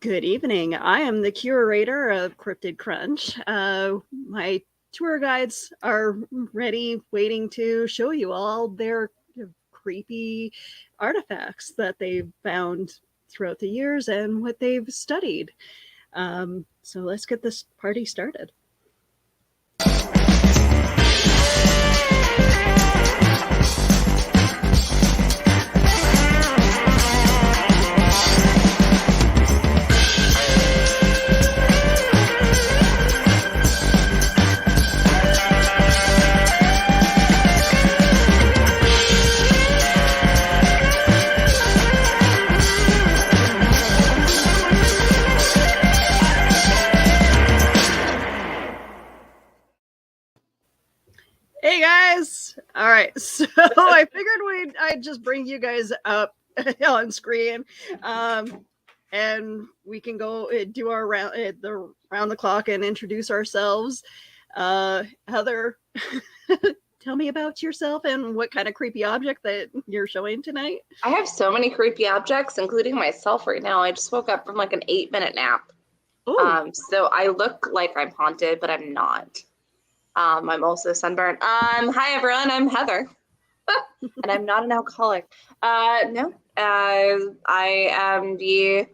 Good evening. I am the curator of Cryptid Crunch. My tour guides are ready, waiting to show you all their creepy artifacts that they've found throughout the years and what they've studied. So let's get this party started. Hey guys! All right, so I figured I'd just bring you guys up on screen, and we can go do our round the clock and introduce ourselves. Heather, tell me about yourself and what kind of creepy object that you're showing tonight. I have so many creepy objects, including myself right now. I just woke up from like an 8-minute nap. So I look like I'm haunted, but I'm not. I'm also sunburned. Hi everyone, I'm Heather, and I'm not an alcoholic. No, I am the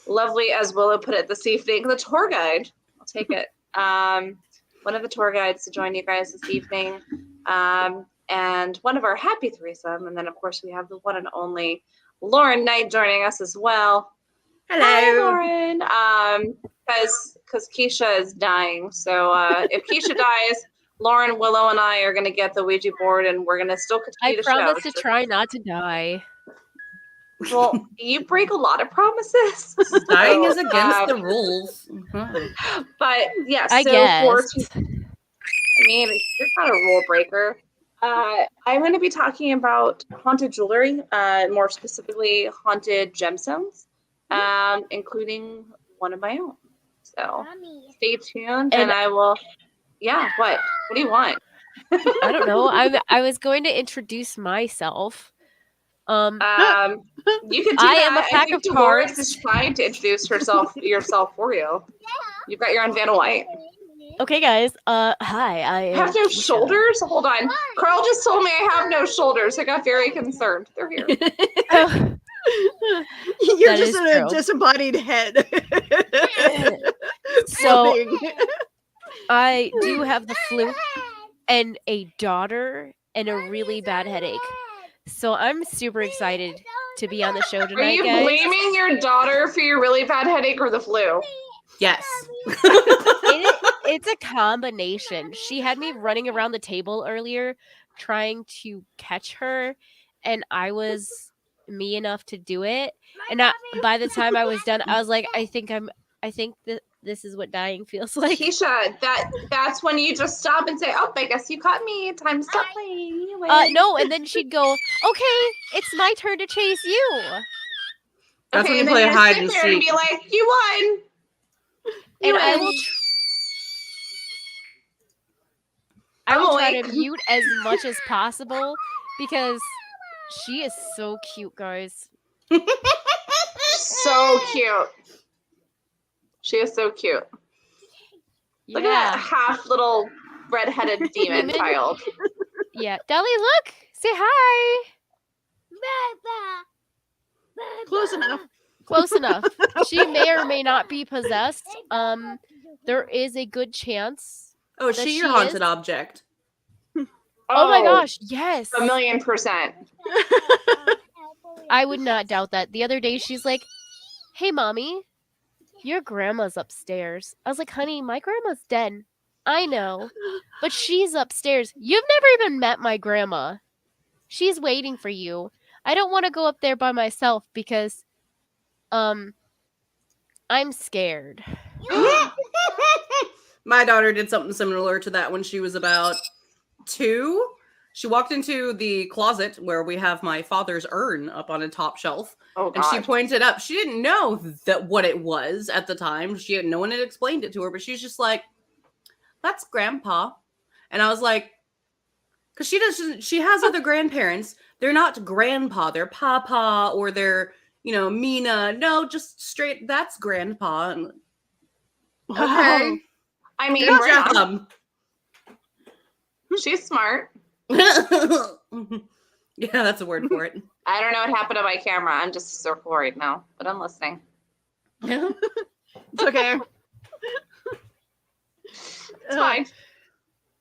lovely, as Willow put it this evening, the tour guide. I'll take it. One of the tour guides to join you guys this evening, and one of our happy threesome, and then of course we have the one and only Lauren Knight joining us as well. Hello, hi, Lauren. Because Keisha is dying. So if Keisha dies, Lauren, Willow, and I are going to get the Ouija board, and we're going to still continue the show. I promise to try not to die. Well, you break a lot of promises. Dying is against the rules. Mm-hmm. But yeah, I guess. I mean, you're not a rule breaker. I'm going to be talking about haunted jewelry, more specifically haunted gemstones, including one of my own. So stay tuned, and I will. Yeah, what do you want? I don't know. I was going to introduce myself. You can do I that. am a pack of Dolores cards. is trying to introduce yourself for you. You've got your own Vanna White. Okay, guys. Hi. I have no Keisha. shoulders. Hold on. Carl just told me I have no shoulders. I got very concerned. They're here. You're just a disembodied head. So I do have the flu and a daughter and a really bad headache. So I'm super excited to be on the show tonight. Are you guys. blaming your daughter for your really bad headache or the flu? Yes. It's a combination. She had me running around the table earlier trying to catch her, and I was me enough to do it. And by the time I was done, I was like, I think that this is what dying feels like. Keisha, that's when you just stop and say, "Oh, I guess you caught me. Time to stop playing." Anyway. No, and then she'd go, "Okay, it's my turn to chase you." That's when you play hide and seek. And be like, "You won." And I will try to mute as much as possible because she is so cute, guys. So cute. She is so cute. Look at that half little red-headed demon child. Yeah. Dolly, look. Say hi. Close enough. Close enough. She may or may not be possessed. There is a good chance. Oh, is she your haunted object? Oh my gosh, yes. 1,000,000%. I would not doubt that. The other day she's like, "Hey mommy, your grandma's upstairs." I was like, "Honey, my grandma's dead." I know, but she's upstairs. You've never even met my grandma. She's waiting for you. I don't want to go up there by myself because I'm scared. My daughter did something similar to that when she was about 2. She walked into the closet where we have my father's urn up on a top shelf. Oh, and she pointed up. She didn't know what it was at the time. No one had explained it to her, but she was just like, "That's Grandpa." And I was like, because she has other grandparents. They're not grandpa, they're papa, or they're, Mina. No, just straight. That's Grandpa. And, Okay. I mean, good right on. job. She's smart. Yeah, that's a word for it. I don't know what happened to my camera. I'm just a circle right now, but I'm listening. Yeah. It's okay. It's fine.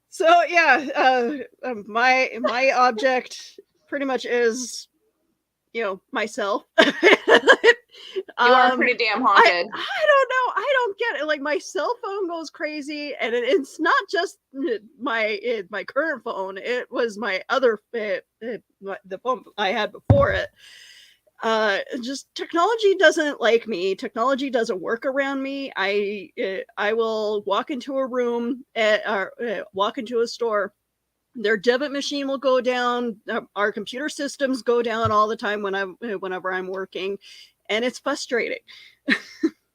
So yeah, my object pretty much is, myself. You are pretty damn haunted. I don't know. I don't get it. Like my cell phone goes crazy, and it's not just my current phone. It was my other the phone I had before it. Just technology doesn't like me. Technology doesn't work around me. I will walk into a room walk into a store. Their debit machine will go down. Our computer systems go down all the time whenever I'm working, and it's frustrating.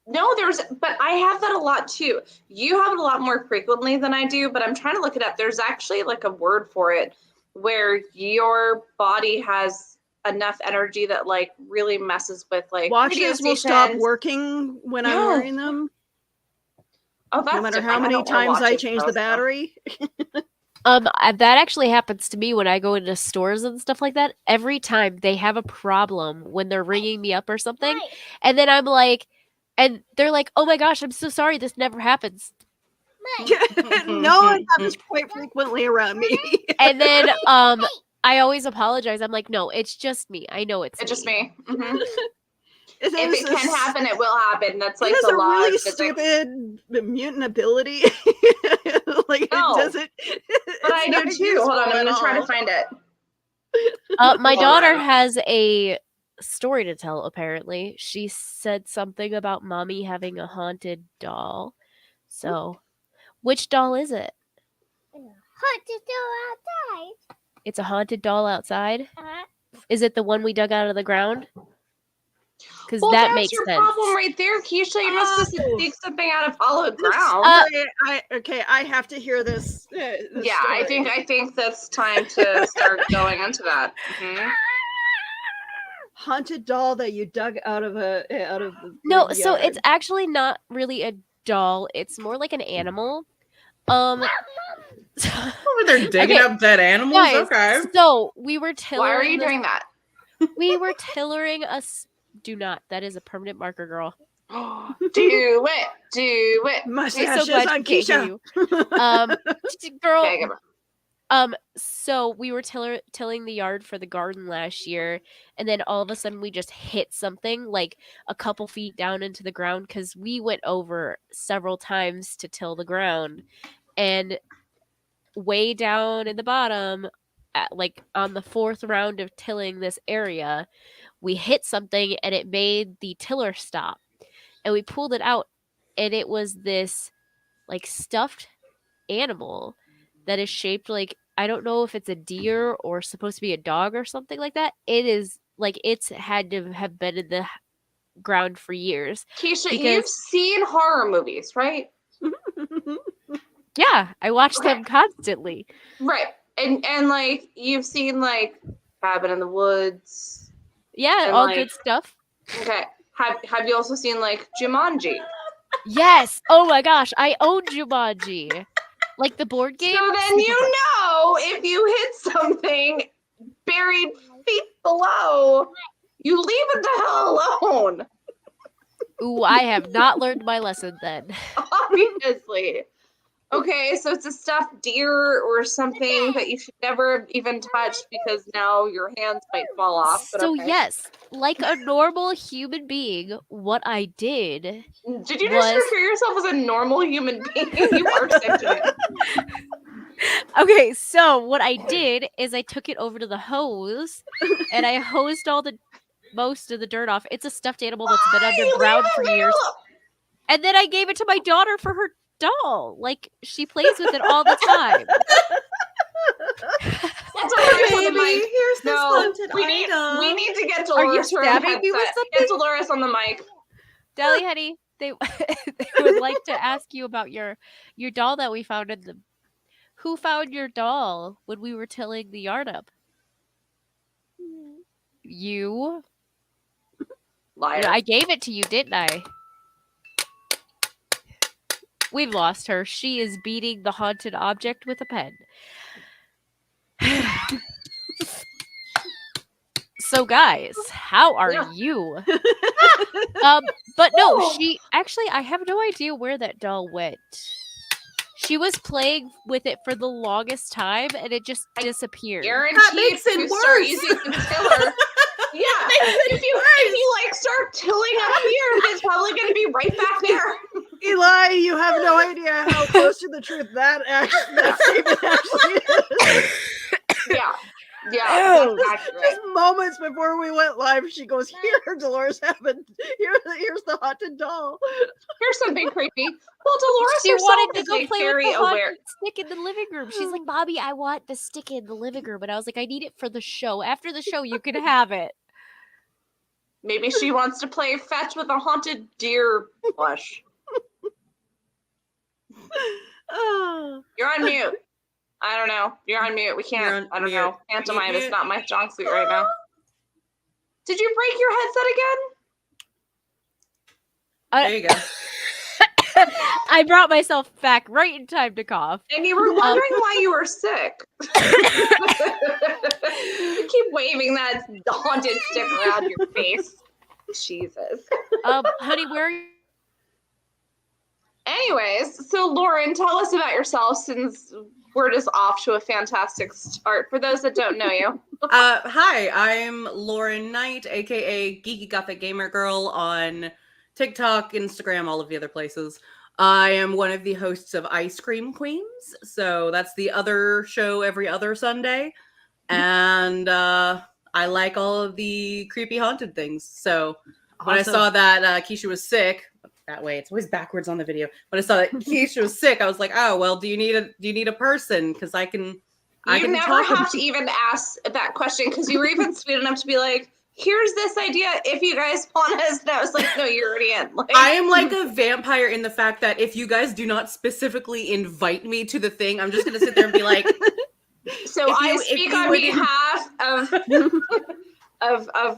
No, but I have that a lot too. You have it a lot more frequently than I do, but I'm trying to look it up. There's actually like a word for it where your body has enough energy that like really messes with like watches will stop working when I'm wearing them. Oh, that's no matter different. how many times I change the battery. That actually happens to me when I go into stores and stuff like that. Every time they have a problem when they're ringing me up or something, and then I'm like, and they're like, "Oh my gosh, I'm so sorry, this never happens." No, it happens quite frequently around me. And then I always apologize. I'm like, "No, it's just me. I know it's just me." Mm-hmm. If it can happen, it will happen. That's like it is the a law really of physics. Stupid mutant ability. Like no, it doesn't. But I do too. Hold on, I'm gonna try to find it. My daughter has a story to tell. Apparently, she said something about mommy having a haunted doll. So, which doll is it? Haunted doll outside. It's a haunted doll outside. Uh-huh. Is it the one we dug out of the ground? Because Well, that that's makes your sense. problem right there, Keisha. You must have dig something out of hollowed ground. I have to hear this. This yeah, story. I think that's time to start going into that. Mm-hmm. Haunted doll that you dug out of the No, so yard. it's actually not really a doll. It's more like an animal. Over there digging up dead animals. Guys, okay. So we were tillering. Why are you doing that? We were tillering Do not. That is a permanent marker, girl. Do it. Mustaches so glad on she can't hear you. Girl. Okay, So we were tilling the yard for the garden last year, and then all of a sudden we just hit something like a couple feet down into the ground because we went over several times to till the ground, and way down in the bottom, like on the fourth round of tilling this area, we hit something and it made the tiller stop, and we pulled it out, and it was this like stuffed animal that is shaped like, I don't know if it's a deer or supposed to be a dog or something like that. It is like it's had to have been in the ground for years. Keisha, you've seen horror movies, right? Yeah, I watch them constantly. Right. And like you've seen like Cabin in the Woods. Yeah, all like, good stuff. Okay. Have you also seen like Jumanji? Yes. Oh my gosh, I own Jumanji. Like the board game. So then you know if you hit something buried feet below, you leave it the hell alone. Ooh, I have not learned my lesson then. Obviously. Okay, so it's a stuffed deer or something that you should never even touch because now your hands might fall off. So yes, like a normal human being, what I did. Did you just refer yourself as a normal human being? You are such a... Okay, so what I did is I took it over to the hose and I hosed most of the dirt off. It's a stuffed animal that's been underground for years. And then I gave it to my daughter for her doll. Like, she plays with it all the time. That's baby, here's this haunted item. We need to get Are you Dolores her stabbing me with headset. something? Get Dolores on the mic. Dally honey, they would like to ask you about your doll that we found in the... Who found your doll when we were tilling the yard up? You? Liar. I gave it to you, didn't I? We've lost her. She is beating the haunted object with a pen. So, guys, how are Yeah. you? But no, I have no idea where that doll went. She was playing with it for the longest time, and it just disappeared. Guaranteed That makes it if you start worse. using the tiller. Yeah, if you like start tilling up here, it's probably going to be right back there. Eli, you have no idea how close to the truth that statement actually is. Yeah, Ew. that's accurate. Just moments before we went live, she goes, "Here, Dolores happened. Here's the haunted doll." Here's something creepy. Well, Dolores She herself wanted to is go like play very with the aware. haunted stick in the living room. She's like, "Bobby, I want the stick in the living room." And I was like, "I need it for the show. After the show, you can have it." Maybe she wants to play fetch with a haunted deer plush. Oh. You're on mute. I don't know. You're on mute. We can't. I don't know. Pantomime is not my strong suit right now. Did you break your headset again? There you go. I brought myself back right in time to cough. And you were wondering why you were sick. You keep waving that haunted stick around your face. Jesus. Honey, where are you? Anyways, so Lauren, tell us about yourself since we're just off to a fantastic start. For those that don't know you. Hi, I'm Lauren Knight, aka Geeky Gothic Gamer Girl on TikTok, Instagram, all of the other places. I am one of the hosts of Ice Cream Queens, so that's the other show every other Sunday. And I like all of the creepy haunted things. So when I saw that Keisha was sick, that way it's always backwards on the video. When I saw that Keisha was sick, I was like, "Oh well, do you need a person? Because I can." You never have to even ask that question because you were even sweet enough to be like, "Here's this idea. If you guys want us," and I was like, "No, you're already in." Like, I am like a vampire in the fact that if you guys do not specifically invite me to the thing, I'm just gonna sit there and be like. So I speak on behalf of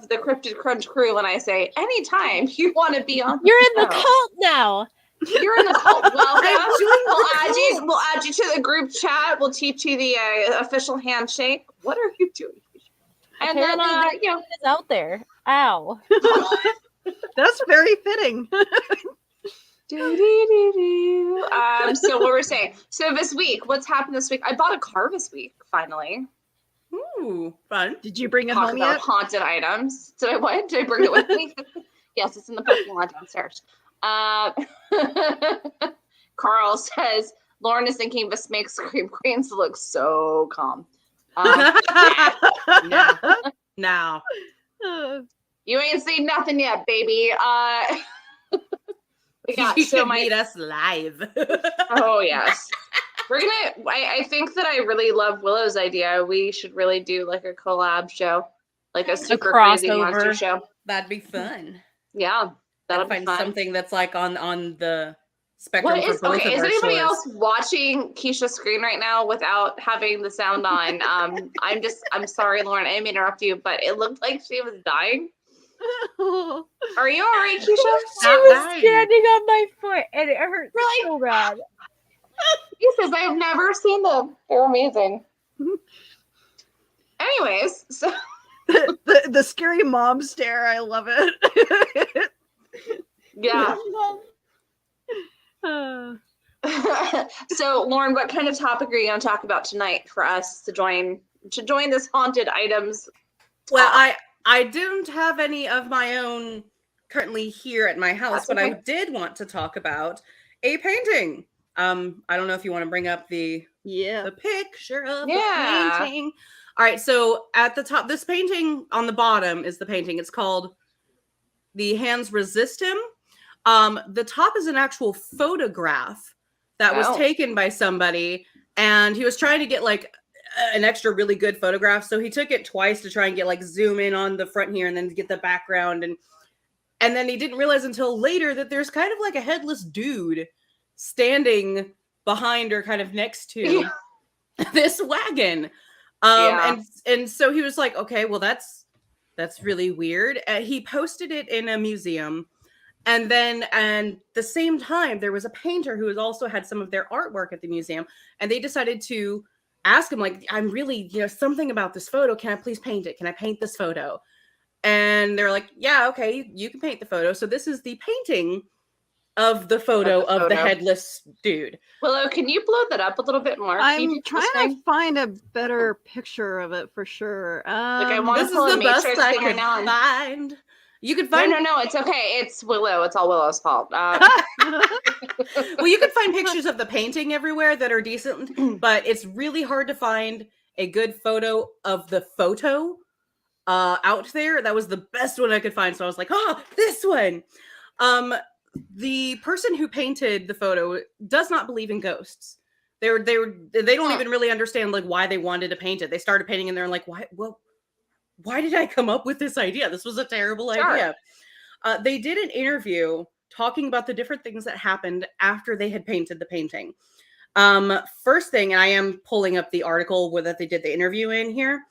the Cryptid Crunch crew when I say, anytime you want to be on, You're in the cult now. You're in the cult. Welcome. We'll add you to the group chat. We'll teach you the official handshake. What are you doing? And Apparently then, it's out there. Ow. That's very fitting. So what we're saying. So this week, what's happened this week? I bought a car this week, finally. Ooh, fun. Did you bring it Talk home about yet? haunted items. Did I what? Did I bring it with me? Yes, it's in the parking lot downstairs. Carl says, Lauren is thinking this makes Scream Queens look so calm. Now. You ain't seen nothing yet, baby. We got You should meet us live. Oh yes. We're gonna I think that I really love Willow's idea. We should really do like a collab show. Like a super crazy monster show. That'd be fun. Yeah. That'll find be fun. something that's like on the spectrum What is for both okay? of Is our anybody shores. else watching Keisha's screen right now without having the sound on? I'm sorry, Lauren, I didn't mean to interrupt you, but it looked like she was dying. Are you all right, Keisha? She was standing on my foot and it hurt Really? so bad. He says, I've never seen them. They're amazing. Anyways, so the scary mom stare, I love it. yeah. So Lauren, what kind of topic are you going to talk about tonight for us to join this haunted items? Well, I didn't have any of my own currently here at my house, but I did want to talk about a painting. I don't know if you want to bring up the picture of the painting. All right, so at the top, this painting on the bottom is the painting. It's called The Hands Resist Him. The top is an actual photograph that was taken by somebody, and he was trying to get like an extra really good photograph. So he took it twice to try and get like zoom in on the front here and then to get the background. And then he didn't realize until later that there's kind of like a headless dude standing behind or kind of next to this wagon. And so he was like, okay, well, that's That's really weird. He posted it in a museum. And then, and the same time, there was a painter who has also had some of their artwork at the museum. And they decided to ask him, like, I'm really, something about this photo. Can I please paint it? Can I paint this photo? And they're like, yeah, okay, you can paint the photo. So this is the painting of the photo of the headless dude. Willow, can you blow that up a little bit more? I'm trying to find a better picture of it for sure. I want this to pull is a the best Matrix I thing could right now. find. You could find. No, it's okay. It's Willow. It's all Willow's fault. Well, you could find pictures of the painting everywhere that are decent, but it's really hard to find a good photo of the photo out there. That was the best one I could find, so I was like, this one. The person who painted the photo does not believe in ghosts. They don't even really understand like why they wanted to paint it. They started painting and they're like, why did I come up with this idea? This was a terrible idea. They did an interview talking about the different things that happened after they had painted the painting. First thing, and I am pulling up the article where that they did the interview in here.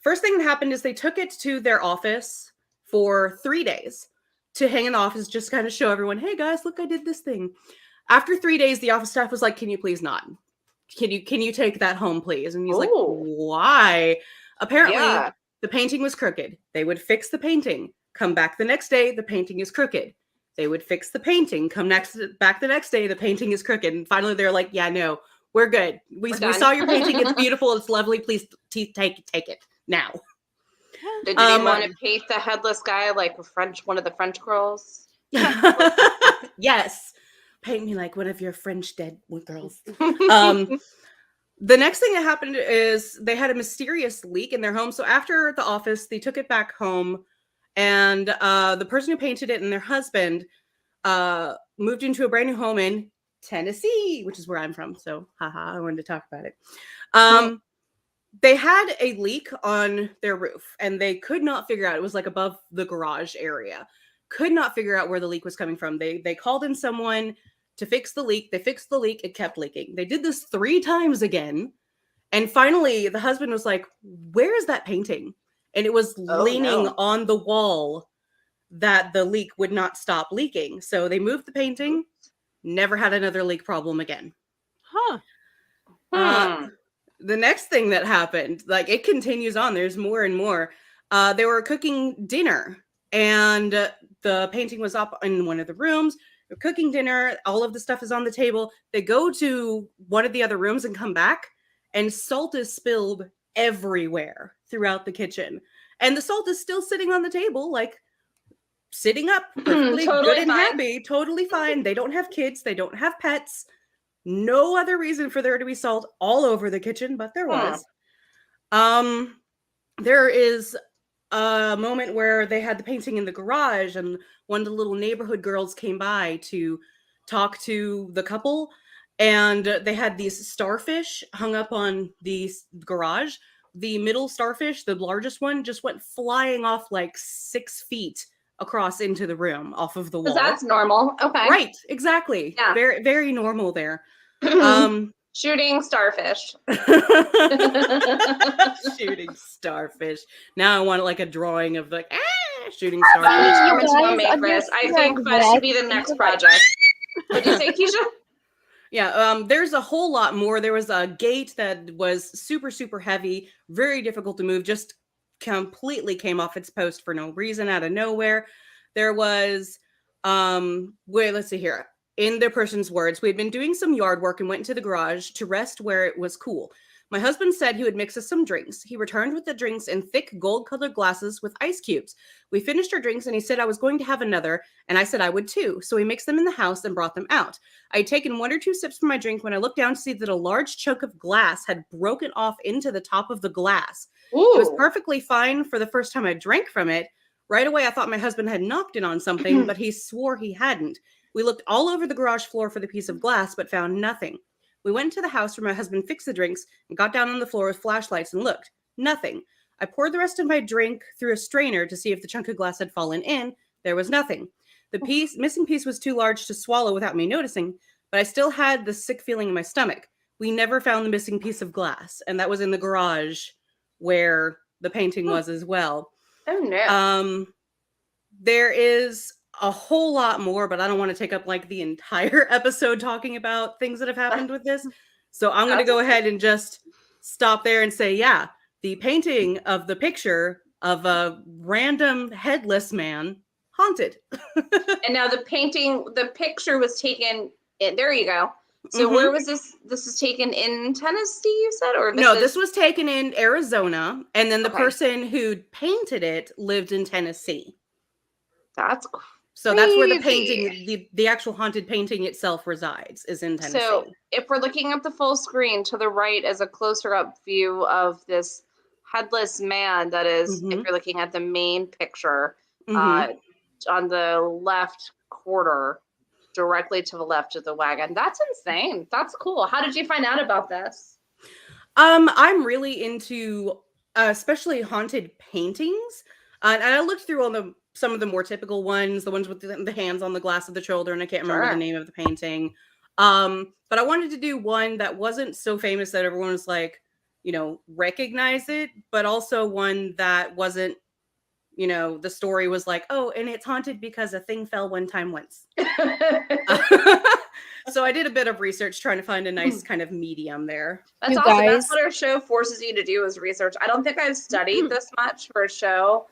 First thing that happened is they took it to their office for 3 days to hang in the office, just kind of show everyone, hey guys, look, I did this thing. After 3 days, the office staff was like, can you please not? Can you take that home, please? And he's like, why? Apparently, the painting was crooked. They would fix the painting. Come back the next day, the painting is crooked. They would fix the painting. Come back the next day, the painting is crooked. And finally, they're like, yeah, no, we're good. We saw your painting. It's beautiful. It's lovely. Please take it now. Did you want to paint the headless guy like one of the French girls? Yes. Paint me like one of your French dead girls. The next thing that happened is they had a mysterious leak in their home. So after the office, they took it back home, and the person who painted it and their husband moved into a brand new home in Tennessee, which is where I'm from. So, I wanted to talk about it. They had a leak on their roof, and they could not figure out. It was like above the garage area. Could not figure out where the leak was coming from. They called in someone to fix the leak. They fixed the leak. It kept leaking. They did this 3 times again. And finally, the husband was like, where is that painting? And it was leaning on the wall that the leak would not stop leaking. So they moved the painting, never had another leak problem again. The next thing that happened, like it continues on. There's more and more. They were cooking dinner, and the painting was up in one of the rooms. They're cooking dinner. All of the stuff is on the table. They go to one of the other rooms and come back, and salt is spilled everywhere throughout the kitchen. And the salt is still sitting on the table, like sitting up, perfectly good and happy, totally fine. They don't have kids. They don't have pets. No other reason for there to be salt all over the kitchen, but there was. There is a moment where they had the painting in the garage, and one of the little neighborhood girls came by to talk to the couple, and they had these starfish hung up on the garage. The middle starfish, the largest one, just went flying off like 6 feet across into the room off of the wall. That's normal. Okay. Right. Exactly. Yeah. Very, very normal there. Shooting starfish. Shooting starfish. Now I want like a drawing of like shooting starfish. I think that should be the next project. What did you say, Keisha? Yeah, there's a whole lot more. There was a gate that was super, super heavy, very difficult to move, just completely came off its post for no reason, out of nowhere. There was, let's see here. In the person's words, we had been doing some yard work and went into the garage to rest where it was cool. My husband said he would mix us some drinks. He returned with the drinks in thick gold-colored glasses with ice cubes. We finished our drinks and he said I was going to have another, and I said I would too. So he mixed them in the house and brought them out. I had taken 1 or 2 sips from my drink when I looked down to see that a large chunk of glass had broken off into the top of the glass. Ooh. It was perfectly fine for the first time I drank from it. Right away, I thought my husband had knocked it on something, but he swore he hadn't. We looked all over the garage floor for the piece of glass, but found nothing. We went to the house where my husband fixed the drinks and got down on the floor with flashlights and looked. Nothing. I poured the rest of my drink through a strainer to see if the chunk of glass had fallen in. There was nothing. The missing piece was too large to swallow without me noticing, but I still had the sick feeling in my stomach. We never found the missing piece of glass, and that was in the garage where the painting was as well. Oh no. There is a whole lot more, but I don't want to take up like the entire episode talking about things that have happened with this. So I'm going to go ahead and just stop there and say, yeah, the painting of the picture of a random headless man haunted. And now the picture was taken there you go. So where was this? This was taken in Tennessee, you said? Or this was taken in Arizona, and then the person who painted it lived in Tennessee. That's crazy. So that's where the painting, the actual haunted painting itself resides, is in Tennessee. So if we're looking at the full screen, to the right is a closer up view of this headless man that is, if you're looking at the main picture, on the left quarter, directly to the left of the wagon. That's insane. That's cool. How did you find out about this? I'm really into especially haunted paintings. And I looked through some of the more typical ones, the ones with the hands on the glass of the children. I can't remember the name of the painting. But I wanted to do one that wasn't so famous that everyone was like, recognize it, but also one that wasn't, the story was like, oh, and it's haunted because a thing fell one time once. So I did a bit of research trying to find a nice kind of medium there. That's awesome. That's what our show forces you to do, is research. I don't think I've studied this much for a show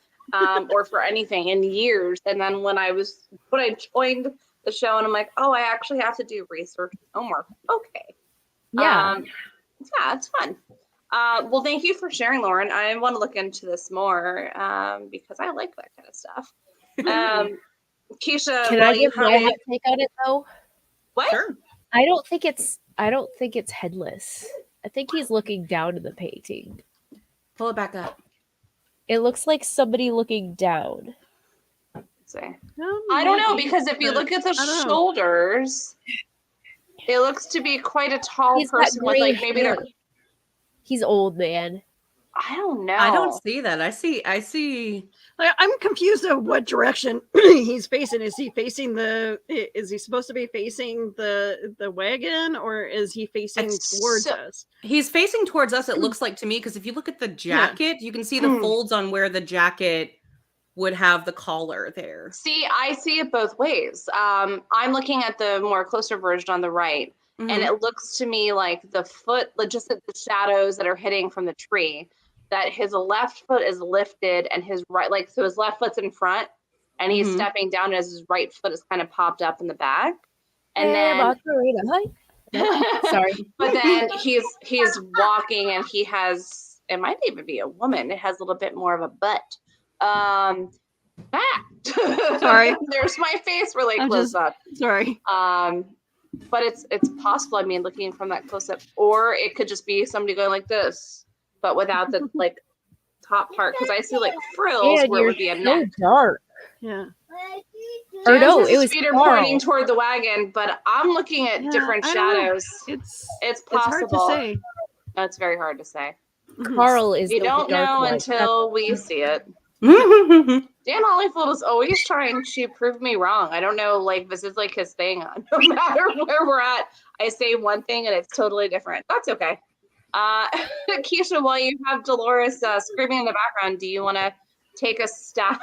or for anything in years. And then when I joined the show, and I'm like, oh, I actually have to do research homework. Okay. Yeah. Yeah, it's fun. Well, thank you for sharing, Lauren. I want to look into this more because I like that kind of stuff. Keisha, can I give my hot take on it though? What? Sure. I don't think it's headless. I think he's looking down in the painting. Pull it back up. It looks like somebody looking down. I don't know, because if you look at the shoulders, it looks to be quite a tall person with like maybe they're. He's old, man. I don't know. I don't see that. I see. I'm confused of what direction he's facing. Is he supposed to be facing the wagon, or is he facing towards us? He's facing towards us, it looks like to me, because if you look at the jacket, you can see the folds on where the jacket would have the collar there. See, I see it both ways. I'm looking at the more closer version on the right, and it looks to me like the foot, just the shadows that are hitting from the tree, that his left foot is lifted and his right, so his left foot's in front and he's stepping down as his right foot is kind of popped up in the back. And sorry. But then he's walking, and he has, it might even be a woman. It has a little bit more of a butt. Sorry. There's my face really close up. Sorry. But it's possible, I mean, looking from that close up, or it could just be somebody going like this, but without the top part, because I see frills where it would be a neck. Dark. Yeah. Or no, it was feet are pointing toward the wagon, but I'm looking at different shadows. It's possible. It's hard to say. That's very hard to say. Carl is. You don't know until we see it. Dan Hollyfield is always trying to prove me wrong. I don't know, this is his thing. No matter where we're at, I say one thing and it's totally different. That's okay. Keisha, while you have Dolores screaming in the background, do you want to take a stab?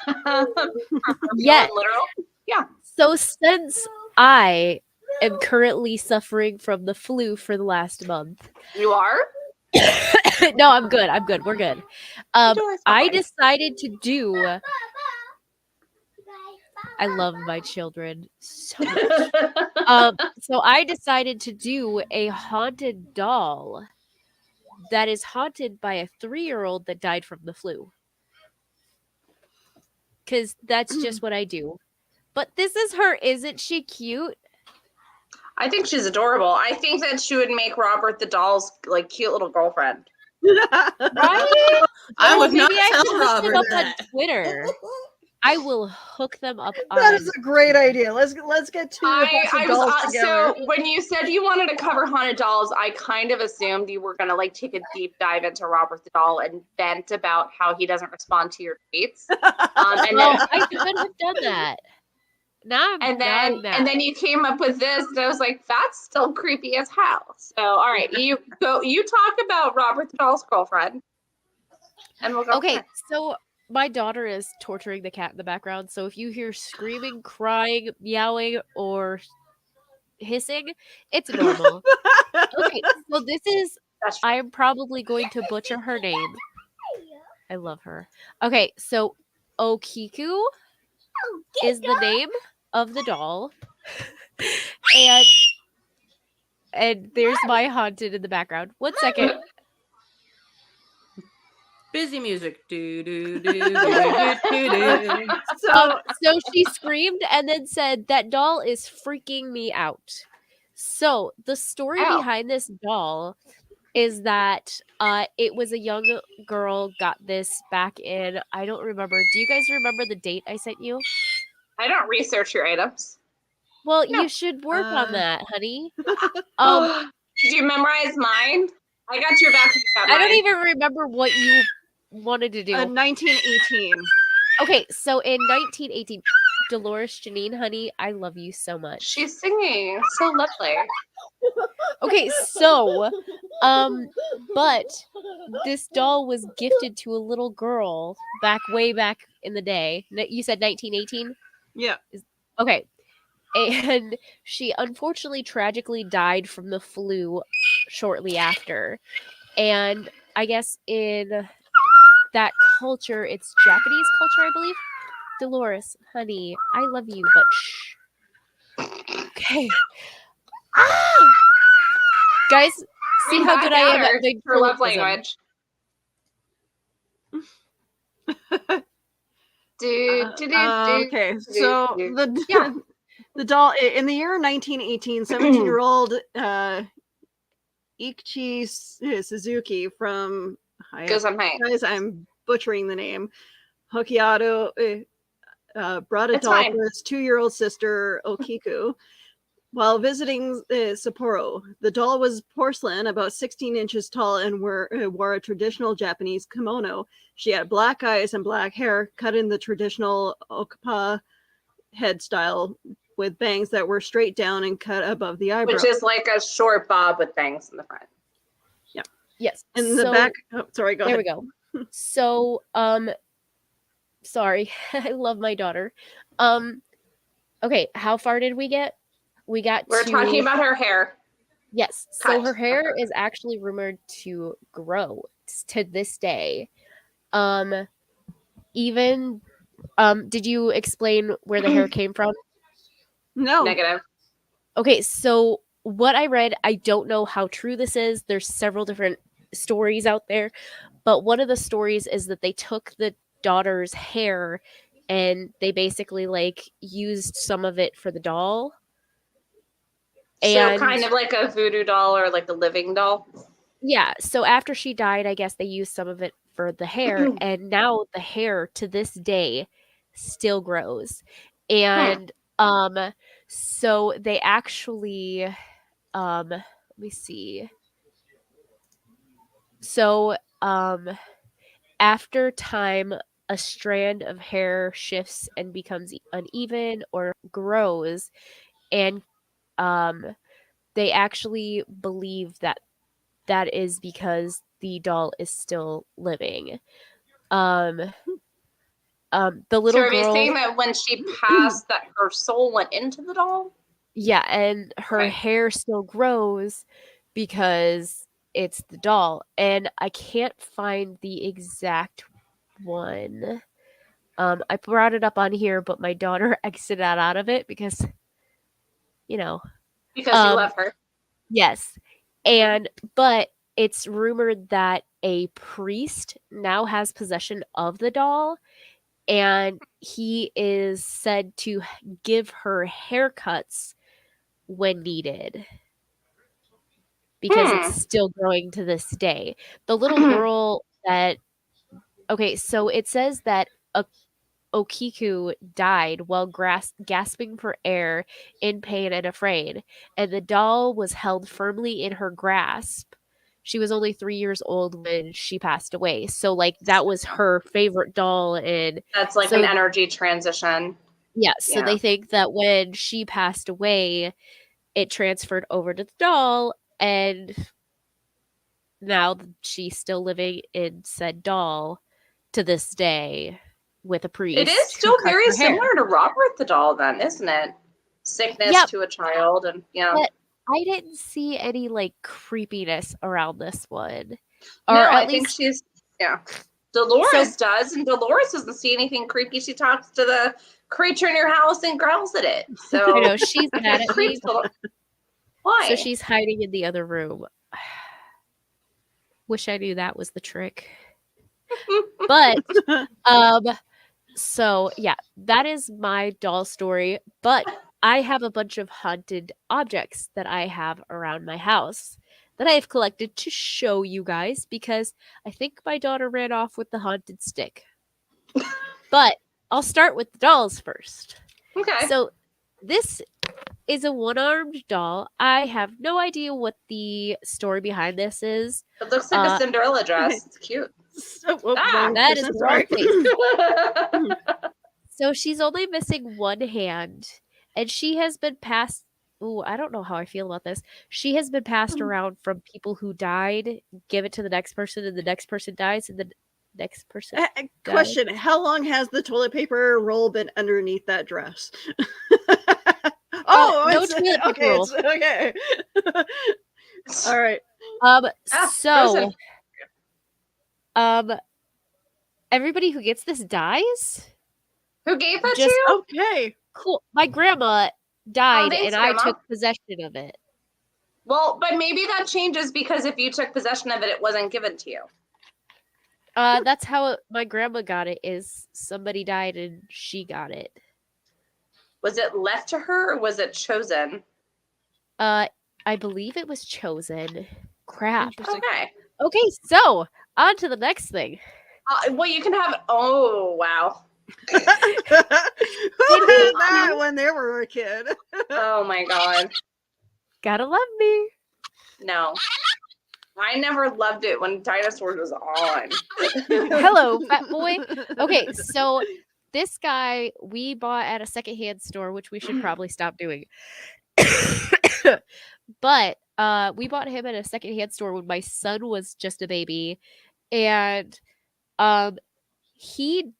Yeah. Literal? Yeah. So since I am currently suffering from the flu for the last month. You are? No, I'm good. We're good. I decided to do. I love my children so much. So I decided to do a haunted doll that is haunted by a 3-year-old that died from the flu. Because that's just what I do. But this is her. Isn't she cute? I think she's adorable. I think that she would make Robert the doll's cute little girlfriend. Right? I would not tell hook Robert them up that. on Twitter. I will hook them up. That is a great idea. Let's get two dolls together. So when you said you wanted to cover haunted dolls, I kind of assumed you were gonna take a deep dive into Robert the doll and vent about how he doesn't respond to your tweets. I couldn't have done that. Now and then you came up with this, and I was like, that's still creepy as hell. So all right, you talk about Robert the doll's girlfriend, and we'll go. Okay, so my daughter is torturing the cat in the background, so if you hear screaming, crying, meowing, or hissing, it's normal. Okay, so this is That's true. I'm probably going to butcher her name. I love her. Okay, so Okiku is the name of the doll. and there's my haunted in the background. 1 second. Busy music. Do do do do do do do. So she screamed and then said, "That doll is freaking me out." So the story Ow. behind this doll is that it was a young girl got this back in, I don't remember. Do you guys remember the date I sent you? I don't research your items. Well, No. you should work on that, honey. Did you memorize mine? I got your back. I don't even remember what you wanted to do. 1918. Okay, so in 1918, Dolores Janine, honey, I love you so much. She's singing. So lovely. Okay, so, but this doll was gifted to a little girl way back in the day. You said 1918? Yeah. Okay. And she unfortunately tragically died from the flu shortly after. And I guess in that culture, it's Japanese culture, I believe. Dolores, honey, I love you, but shh. Okay. Guys, see how good I am at her love language. Okay, so the doll in the year 1918, 17-year-old Ichi Suzuki from Goes on high. Guys, I'm butchering the name. Hokkaido brought a doll for his 2-year-old sister Okiku while visiting Sapporo. The doll was porcelain, about 16 inches tall, and wore a traditional Japanese kimono. She had black eyes and black hair, cut in the traditional Okapa head style, with bangs that were straight down and cut above the eyebrow. Which is like a short bob with bangs in the front. Yeah. Yes. In the back. Oh, sorry, go ahead. There we go. So, sorry. I love my daughter. Okay, how far did we get? We're talking about her hair. Yes. So her hair is actually rumored to grow to this day. Even did you explain where the hair came from? No. Negative. Okay, so what I read, I don't know how true this is. There's several different stories out there, but one of the stories is that they took the daughter's hair and they basically like used some of it for the doll. So kind of like a voodoo doll or like a living doll? Yeah, so after she died, I guess they used some of it for the hair, and now the hair to this day still grows. And so they actually let me see. So after time, a strand of hair shifts and becomes uneven or grows, and they actually believe that is because the doll is still living. The little girl. So are girl, we saying that when she passed, that her soul went into the doll? Yeah, and her hair still grows because it's the doll. And I can't find the exact one. I brought it up on here, but my daughter exited out of it because, Because you love her. Yes. But it's rumored that a priest now has possession of the doll, and he is said to give her haircuts when needed because it's still growing to this day. The little girl so it says that Okiku died while gasping for air, in pain and afraid, and the doll was held firmly in her grasp. She was only 3 years old when she passed away. So, like, that was her favorite doll. And that's like an energy transition. Yeah. So they think that when she passed away, it transferred over to the doll. And now she's still living in said doll. to this day with a priest. It is still very similar to Robert the Doll, then, isn't it? Sickness to a child, and But I didn't see any like creepiness around this one. Or no, I think she's Dolores does, and Dolores doesn't see anything creepy. She talks to the creature in your house and growls at it. So I know she's mad at me. Why? So she's hiding in the other room. Wish I knew that was the trick. But so yeah, that is my doll story. But I have a bunch of haunted objects that I have around my house that I have collected to show you guys because I think my daughter ran off with the haunted stick. But I'll start with the dolls first. Okay. So this is a one-armed doll. I have no idea what the story behind this is. It looks like a Cinderella dress. It's cute. That is the wrong place. So she's only missing one hand, and she has been passed. Ooh, I don't know how I feel about this. She has been passed around from people who died, give it to the next person, and the next person dies, and the next person dies. Question: how long has the toilet paper roll been underneath that dress? No toilet paper roll. Okay. All right. So everybody who gets this dies. Who gave that to you? Okay. Cool. My grandma died, and Grandma. I took possession of it. Well, but maybe that changes because if you took possession of it, it wasn't given to you. That's how my grandma got it. Is somebody died and she got it. Was it left to her or was it chosen? I believe it was chosen. Crap. Okay, so on to the next thing. Well, you can have. Oh, wow. Who had that when they were a kid? Oh my god. Gotta love me. No. I never loved it when dinosaurs was on. Hello, fat boy. Okay, so this guy we bought at a secondhand store, which we should probably stop doing. But we bought him at a secondhand store when my son was just a baby, and he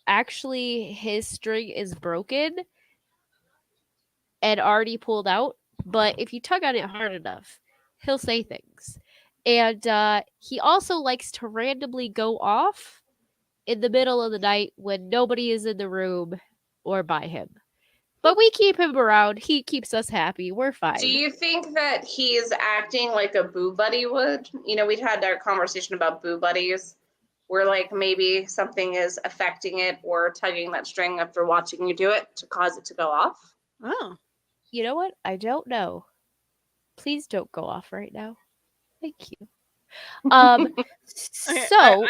actually his string is broken and already pulled out, but if you tug on it hard enough, he'll say things. And he also likes to randomly go off in the middle of the night when nobody is in the room or by him. But we keep him around. He keeps us happy. We're fine. Do you think that he's acting like a boo buddy would? You know, we'd had our conversation about boo buddies, where like maybe something is affecting it or tugging that string after watching you do it to cause it to go off. Oh. You know what? I don't know. Please don't go off right now. Thank you. So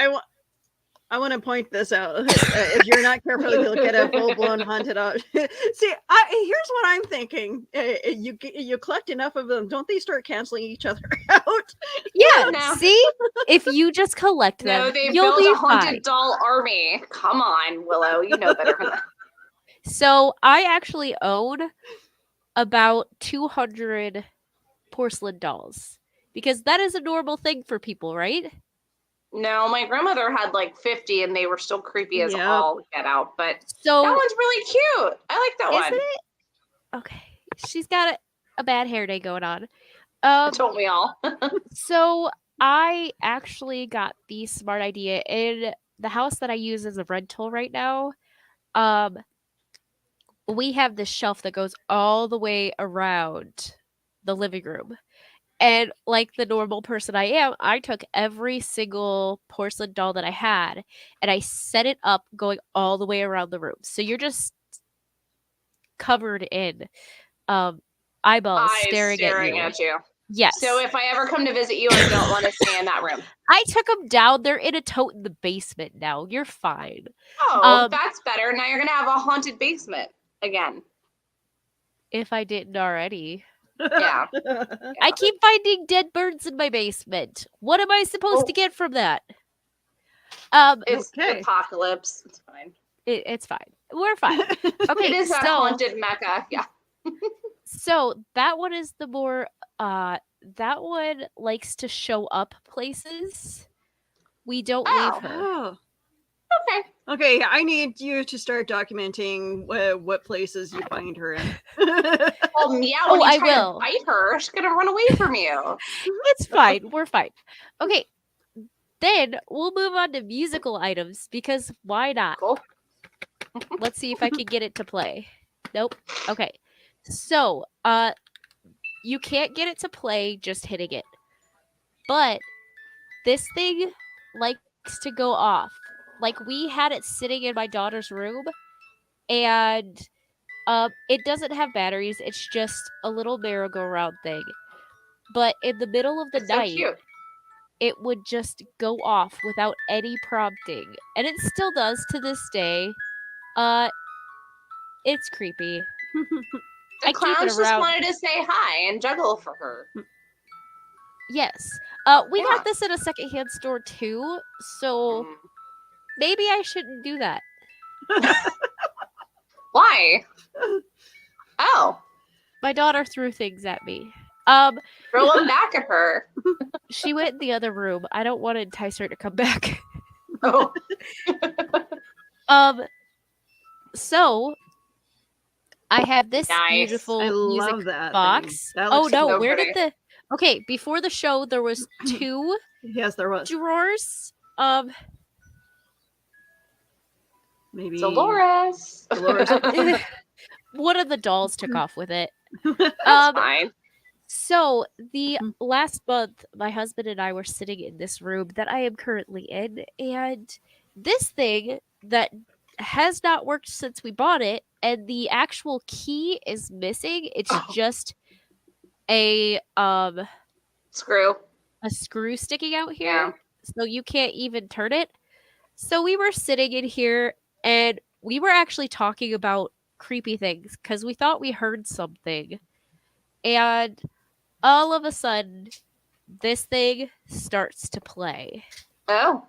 I want to point this out. If you're not careful, you look at a full-blown haunted house. See, here's what I'm thinking. You collect enough of them, don't they start canceling each other out? Yeah, No. see? If you just collect them, No, they you'll built be a haunted fine. doll army. Come on, Willow. You know better than that. So I actually own about 200 porcelain dolls because that is a normal thing for people, right? No, my grandmother had like 50 and they were still creepy as all get out. But So that one's really cute. I like that isn't one. it? Okay. She's got a bad hair day going on. Don't we all? So I actually got the smart idea in the house that I use as a rental right now. We have this shelf that goes all the way around the living room. And like the normal person I am, I took every single porcelain doll that I had and I set it up going all the way around the room. So you're just covered in eyeballs staring at you. Yes. So if I ever come to visit you, I don't want to stay in that room. I took them down. They're in a tote in the basement now. You're fine. Oh, that's better. Now you're going to have a haunted basement again. If I didn't already. Yeah. I keep finding dead birds in my basement. What am I supposed to get from that? It's apocalypse. It's fine. It's fine. We're fine. Okay, it is a haunted Mecca. Yeah. So that one is the more that one likes to show up places. We don't leave her. Okay, I need you to start documenting what places you find her in. Well, yeah, when Oh, you I try to will. fight her, she's gonna run away from you. It's fine. We're fine. Okay. Then we'll move on to musical items because why not? Cool. Let's see if I can get it to play. Nope. Okay. So, you can't get it to play just hitting it. But this thing likes to go off. Like we had it sitting in my daughter's room and it doesn't have batteries. It's just a little merry-go-round thing. But in the middle of the It's so night, cute. it would just go off without any prompting. And it still does to this day. It's creepy. The I keep it clowns just around. wanted to say hi and juggle for her. Yes. We Yeah. got this at a secondhand store too, so maybe I shouldn't do that. Why? Oh, My daughter threw things at me. throw them back at her. She went in the other room. I don't want to entice her to come back. Oh, So I have this Nice. beautiful I music love that box. thing. That Oh looks no, so where pretty. did the Okay, before the show there was 2 Yes, there was. drawers. Maybe Dolores. Dolores. One of the dolls took off with it. That's fine. So the last month, my husband and I were sitting in this room that I am currently in, and this thing that has not worked since we bought it, and the actual key is missing. It's just a Screw. screw sticking out here, Yeah. so you can't even turn it. So we were sitting in here, and we were actually talking about creepy things because we thought we heard something, and all of a sudden, this thing starts to play. Oh.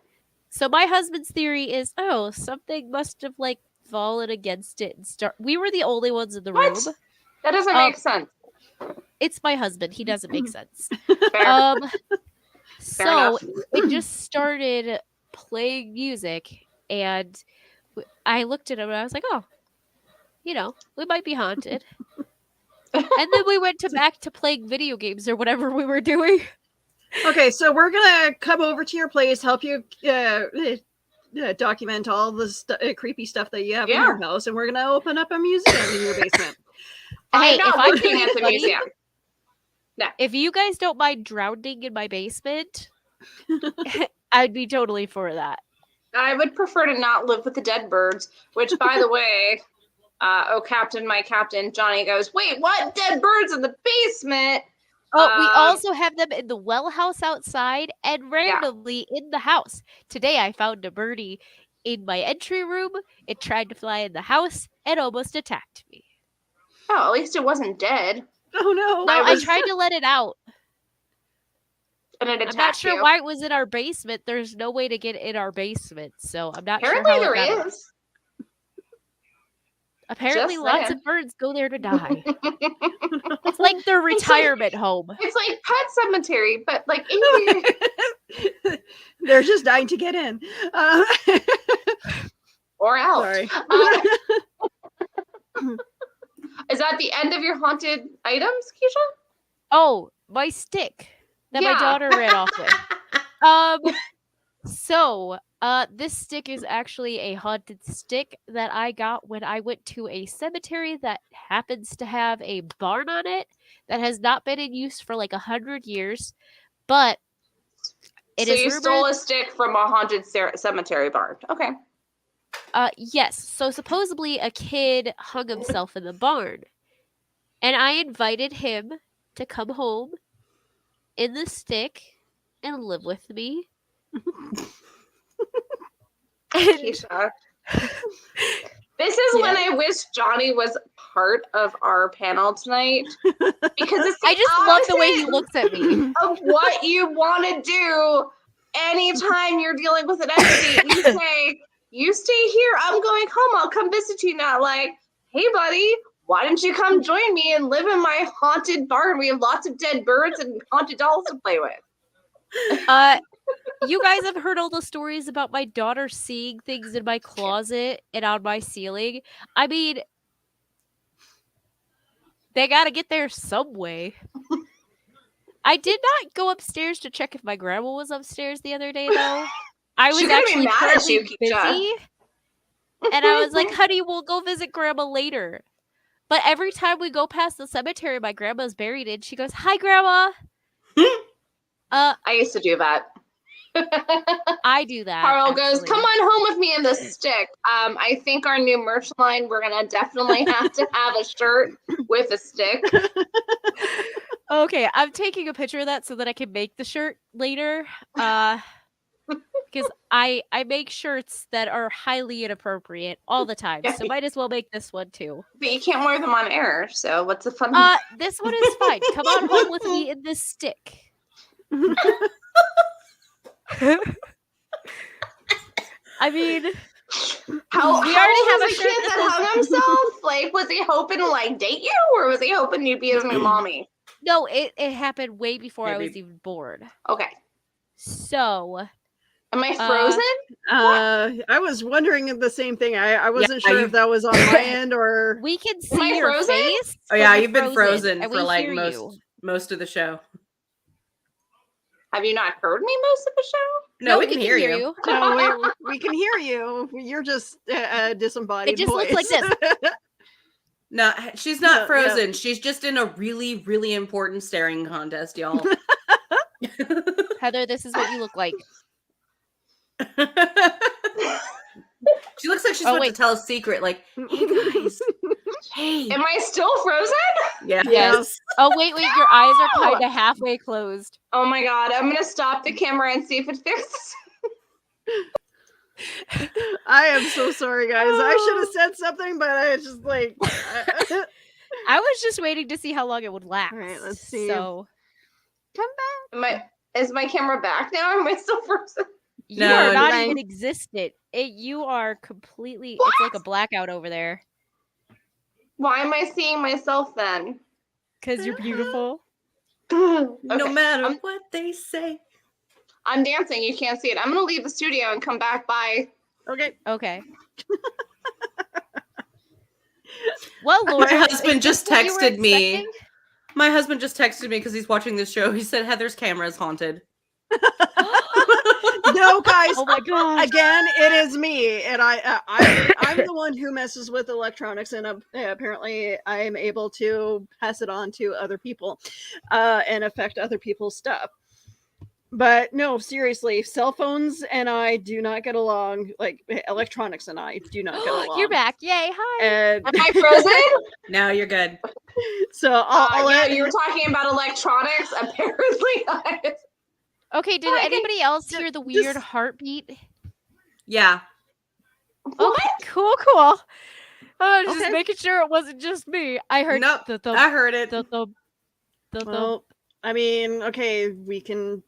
So my husband's theory is, oh, something must have like fallen against it and start. We were the only ones in the What? room. That doesn't make sense. It's my husband. He doesn't make sense. Fair. So enough. it just started playing music, and I looked at him and I was like, oh, we might be haunted. And then we went back to playing video games or whatever we were doing. Okay, so we're gonna come over to your place, help you document all the creepy stuff that you have in your house, and we're gonna open up a museum in your basement. Hey, I'm not if I working can at the money, museum. No. If you guys don't mind drowning in my basement, I'd be totally for that. I would prefer to not live with the dead birds, which, by the way, oh, Captain, my Captain, Johnny goes, wait, what? Dead birds in the basement? Oh, we also have them in the well house outside and randomly in the house. Today I found a birdie in my entry room. It tried to fly in the house and almost attacked me. Oh, at least it wasn't dead. Oh no. No, I tried to let it out. And it attacked I'm not sure you. why it was in our basement. There's no way to get in our basement, so I'm not Apparently sure how there it got is. Apparently Just lots saying. of birds go there to die. It's like their retirement home. It's like Pet Cemetery, but like they're just dying to get in. or out. Sorry. Is that the end of your haunted items, Keisha? Oh, my stick that my daughter ran off with. So, this stick is actually a haunted stick that I got when I went to a cemetery that happens to have a barn on it that has not been in use for like 100 years, but it so is you rumored... stole a stick from a haunted cemetery barn. Okay. Yes. So supposedly a kid hung himself in the barn, and I invited him to come home in the stick and live with me. Keisha. This is when I wish Johnny was part of our panel tonight, because it's I just love the way he looks at me. of what you want to do anytime you're dealing with an entity. You say, you stay here, I'm going home, I'll come visit you. Not like, hey buddy, why don't you come join me and live in my haunted barn? We have lots of dead birds and haunted dolls to play with. You guys have heard all the stories about my daughter seeing things in my closet and on my ceiling. I mean, they gotta get there some way. I did not go upstairs to check if my grandma was upstairs the other day, though. I was She's gonna be actually mad at currently you, Keisha. busy, and I was like, honey, we'll go visit grandma later. But every time we go past the cemetery my grandma's buried in, she goes, hi, grandma. I used to do that. I do that. Carl goes, actually. come on home with me in the stick. I think our new merch line, we're gonna definitely have to have a shirt with a stick. Okay, I'm taking a picture of that so that I can make the shirt later. Because I make shirts that are highly inappropriate all the time, so might as well make this one too. But you can't wear them on air, so what's the fun? This one is fine. Come on home with me in this stick. I mean, we already have a kid shirt that that hung himself. Like, was he hoping to like date you, or was he hoping you'd be his new mommy? No, it happened way before I was even born. Okay. So, am I frozen? I was wondering the same thing. I wasn't sure if that was on my end or we can Am I see your frozen? face. Oh yeah, but you've been frozen and for we like hear you. most of the show. Have you not heard me most of the show? No, we can hear you. no, we can hear you. You're just a disembodied It just voice. looks like this. No, she's not Yeah, frozen. She's just in a really, really important staring contest, y'all. Heather, this is what you look like. She looks like she's about to tell a secret. Like, hey guys, hey. Am I still frozen? Yeah. Yes. Oh wait, your eyes are kind of halfway closed. Oh my god, I'm gonna stop the camera and see if it fixes. I am so sorry, guys. I should have said something, but I just like. I was just waiting to see how long it would last. All right, let's see. So, come back. Is my camera back now? Am I still frozen? You are not even existent. You are completely. What? It's like a blackout over there. Why am I seeing myself then? Because you're beautiful. No Okay. matter what they say. I'm dancing. You can't see it. I'm gonna leave the studio and come back. Bye. Okay. Well, Laura, My husband just what you were texted me. expecting? My husband just texted me because he's watching this show. He said Heather's camera is haunted. No, guys. Oh my god. Again, it is me, and I'm the one who messes with electronics, and apparently I am able to pass it on to other people, and affect other people's stuff. But no, seriously, cell phones and I do not get along. Like electronics and I do not get along. You're back. Yay. Hi. And Am I frozen? No, you're good. so You were talking about electronics. Apparently, Okay, did anybody else hear the weird heartbeat? Yeah. Okay, cool. I was just making sure it wasn't just me. I heard Nope, I heard it. Well, I mean, okay, we can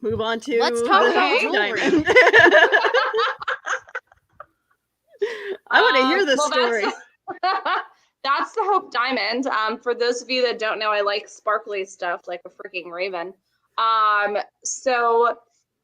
move on to Let's talk the about Hope jewelry. Diamond. I want to hear this story. That's the Hope Diamond. For those of you that don't know, I like sparkly stuff like a freaking raven. So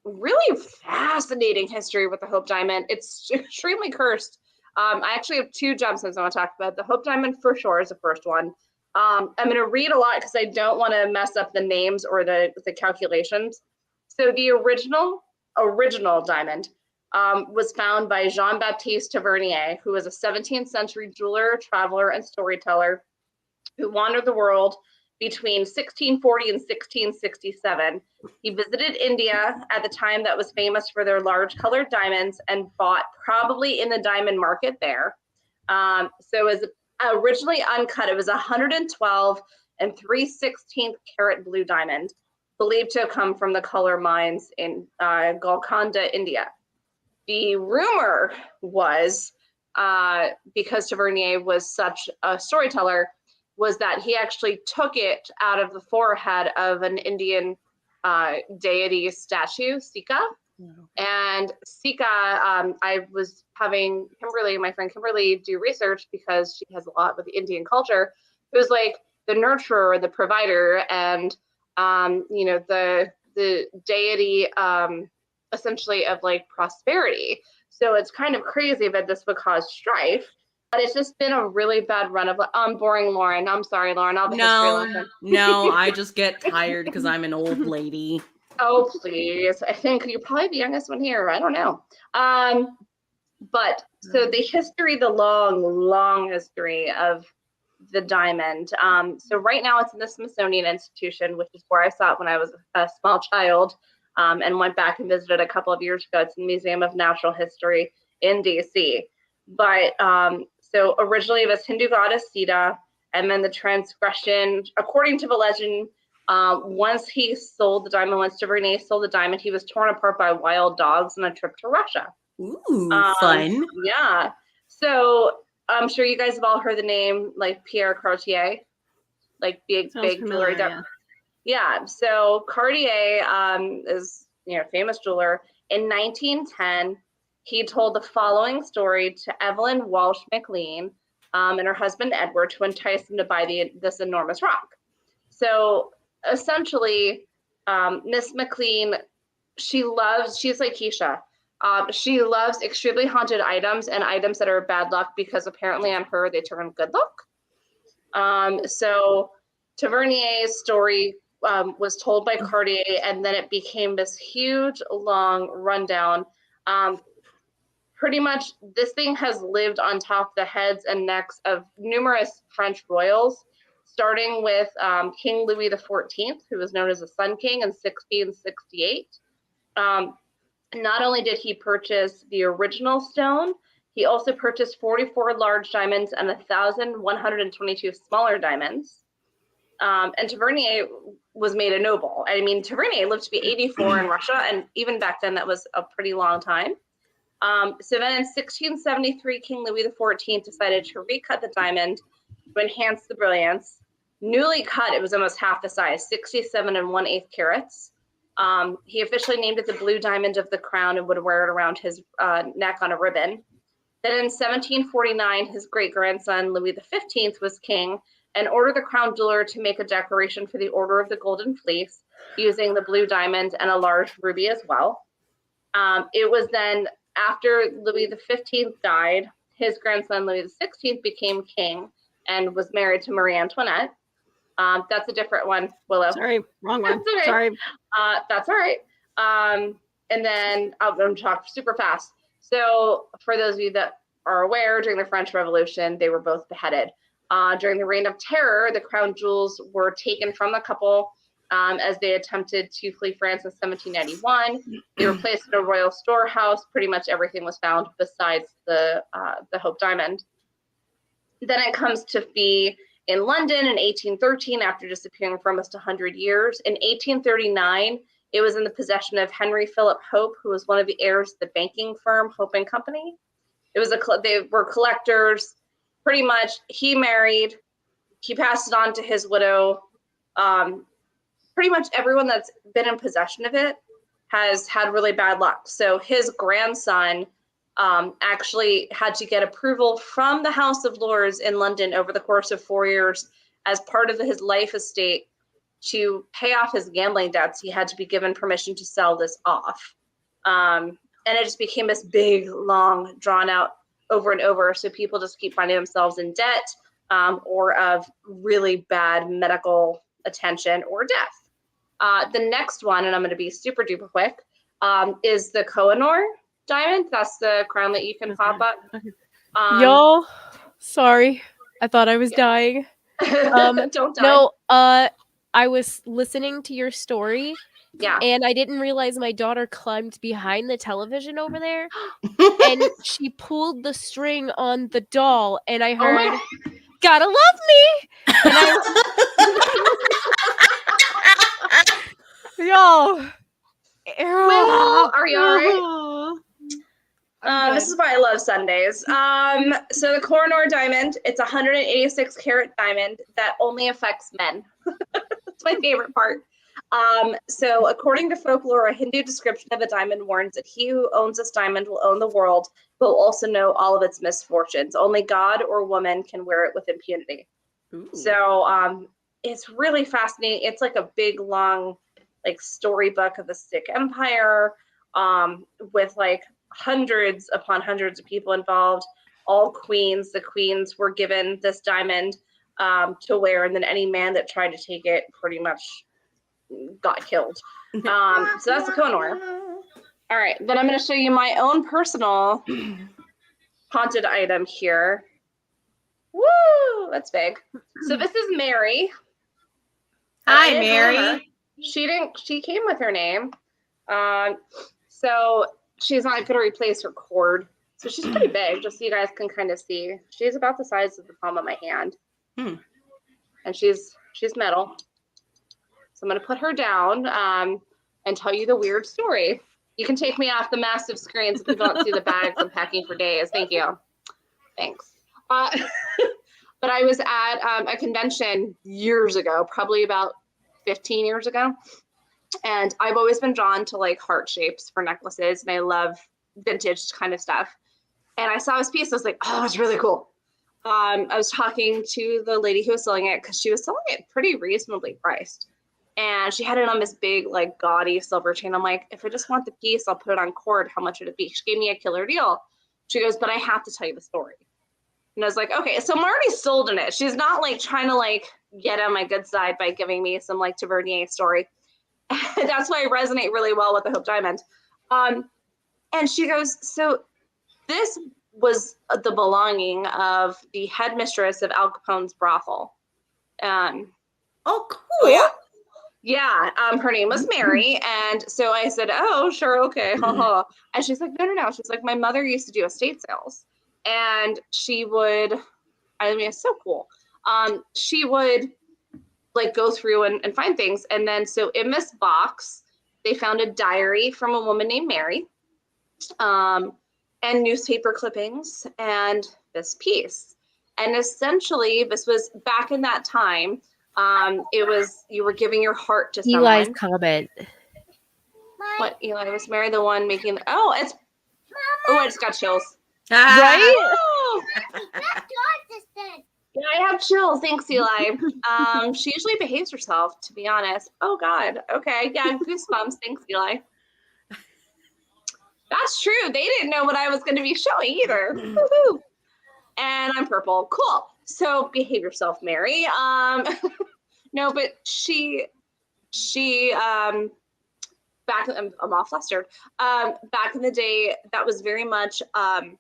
really fascinating history with the Hope Diamond. It's extremely cursed. I actually have two gemstones I want to talk about. The Hope Diamond for sure is the first one. I'm going to read a lot because I don't want to mess up the names or the calculations. So the original diamond was found by Jean-Baptiste Tavernier, who was a 17th century jeweler, traveler, and storyteller who wandered the world between 1640 and 1667. He visited India at the time that was famous for their large colored diamonds and bought probably in the diamond market there. So it was originally uncut. It was 112 and 3/16 karat blue diamond, believed to have come from the color mines in Golconda, India. The rumor was, because Tavernier was such a storyteller, was that he actually took it out of the forehead of an Indian deity statue, Sika. And Sika, I was having Kimberly, my friend Kimberly, do research because she has a lot with Indian culture. It was like the nurturer, the provider, and the the deity, essentially of like prosperity. So it's kind of crazy that this would cause strife. But it's just been a really bad run of boring Lauren. I'm sorry, Lauren. I'll history lesson. No, I just get tired because I'm an old lady. Oh, please. I think you're probably the youngest one here. I don't know. But so the history, the long history of the diamond. So right now it's in the Smithsonian Institution, which is where I saw it when I was a small child, and went back and visited a couple of years ago. It's the Museum of Natural History in DC. But so originally it was Hindu goddess Sita, and then the transgression, according to the legend, once he sold the diamond, once Tavernier sold the diamond, he was torn apart by wild dogs on a trip to Russia. Ooh, fun. Yeah. So I'm sure you guys have all heard the name like Pierre Cartier, like big jewelry. Yeah. So Cartier is famous jeweler. In 1910, he told the following story to Evelyn Walsh McLean and her husband Edward to entice them to buy this enormous rock. So essentially, Miss McLean, she's like Keisha. She loves extremely haunted items and items that are bad luck because apparently on her they turn good luck. So Tavernier's story was told by Cartier, and then it became this huge, long rundown. Pretty much this thing has lived on top of the heads and necks of numerous French royals, starting with King Louis XIV, who was known as the Sun King in 1668. Not only did he purchase the original stone, he also purchased 44 large diamonds and 1,122 smaller diamonds. And Tavernier was made a noble. I mean, Tavernier lived to be 84 in Russia, and even back then that was a pretty long time. So then in 1673, King Louis XIV decided to recut the diamond to enhance the brilliance. Newly cut, it was almost half the size, 67 1/8 carats. He officially named it the Blue Diamond of the Crown and would wear it around his neck on a ribbon. Then in 1749, his great-grandson, Louis XV, was king and ordered the crown jeweler to make a decoration for the Order of the Golden Fleece using the blue diamond and a large ruby as well. It was then after Louis XV died, his grandson, Louis XVI, became king and was married to Marie Antoinette. That's a different one, Willow. Sorry, wrong one. Okay. Sorry. That's all right. And then I'm going to talk super fast. So for those of you that are aware, during the French Revolution, they were both beheaded. During the Reign of Terror, the crown jewels were taken from the couple as they attempted to flee France in 1791. They were placed in a royal storehouse. Pretty much everything was found besides the Hope Diamond. Then it comes to be in London in 1813, after disappearing for almost 100 years. In 1839, it was in the possession of Henry Philip Hope, who was one of the heirs of the banking firm Hope and Company. They were collectors. Pretty much, he married, he passed it on to his widow. Pretty much everyone that's been in possession of it has had really bad luck. So his grandson actually had to get approval from the House of Lords in London over the course of 4 years as part of his life estate to pay off his gambling debts. He had to be given permission to sell this off. And it just became this big, long, drawn out over and over. So people just keep finding themselves in debt or of really bad medical attention or death. The next one, and I'm going to be super duper quick, is the Kohinoor Diamond. That's the crown that you can pop up. Y'all, sorry. I thought I was dying. Don't die. No, I was listening to your story. Yeah. And I didn't realize my daughter climbed behind the television over there. And she pulled the string on the doll. And I heard, "Gotta love me!" And y'all. Well, are you all right? This is why I love Sundays. So the Kohinoor Diamond, it's a 186 carat diamond that only affects men. That's my favorite part. So according to folklore, a Hindu description of a diamond warns that he who owns this diamond will own the world, but will also know all of its misfortunes. Only God or woman can wear it with impunity. Ooh. So it's really fascinating. It's like a big, long like storybook of the Sick Empire, with like hundreds upon hundreds of people involved, all queens. The queens were given this diamond to wear, and then any man that tried to take it pretty much got killed. So that's the Kohinoor. All right, then I'm going to show you my own personal haunted item here. Woo, that's big. So this is Mary. Hi, Mary. She came with her name. So she's not going to replace her cord. So she's pretty big, just so you guys can kind of see. She's about the size of the palm of my hand. And she's metal. So I'm going to put her down and tell you the weird story. You can take me off the massive screen so people don't see the bags I'm packing for days. Thank you. Thanks. But I was at a convention years ago, probably about 15 years ago. And I've always been drawn to like heart shapes for necklaces. And I love vintage kind of stuff. And I saw this piece. I was like, oh, it's really cool. I was talking to the lady who was selling it because she was selling it pretty reasonably priced. And she had it on this big, like, gaudy silver chain. I'm like, if I just want the piece, I'll put it on cord. How much would it be? She gave me a killer deal. She goes, but I have to tell you the story. And I was like, okay, so I'm already sold in it. She's not, like, trying to, like, get on my good side by giving me some, like, Tavernier story. That's why I resonate really well with the Hope Diamond. And she goes, so this was the belonging of the headmistress of Al Capone's brothel. Oh, cool. Yeah, her name was Mary, and so I said, oh, sure, okay, haha. And she's like, no. She's like, my mother used to do estate sales, and she would, I mean, it's so cool. She would, like, go through and find things, and then, so in this box, they found a diary from a woman named Mary, and newspaper clippings, and this piece. And essentially, this was back in that time. It was, you were giving your heart to someone. Eli's comment. What, Eli? Was Mary the one making the, oh, it's, oh, I just got chills. Right? Oh! Yeah, I have chills. Thanks, Eli. She usually behaves herself, to be honest. Oh, God. Okay. Yeah, goosebumps. Thanks, Eli. That's true. They didn't know what I was going to be showing either. Woohoo! And I'm purple. Cool. So behave yourself, Mary. No, but she back, I'm all flustered. Back in the day, that was very much, I'm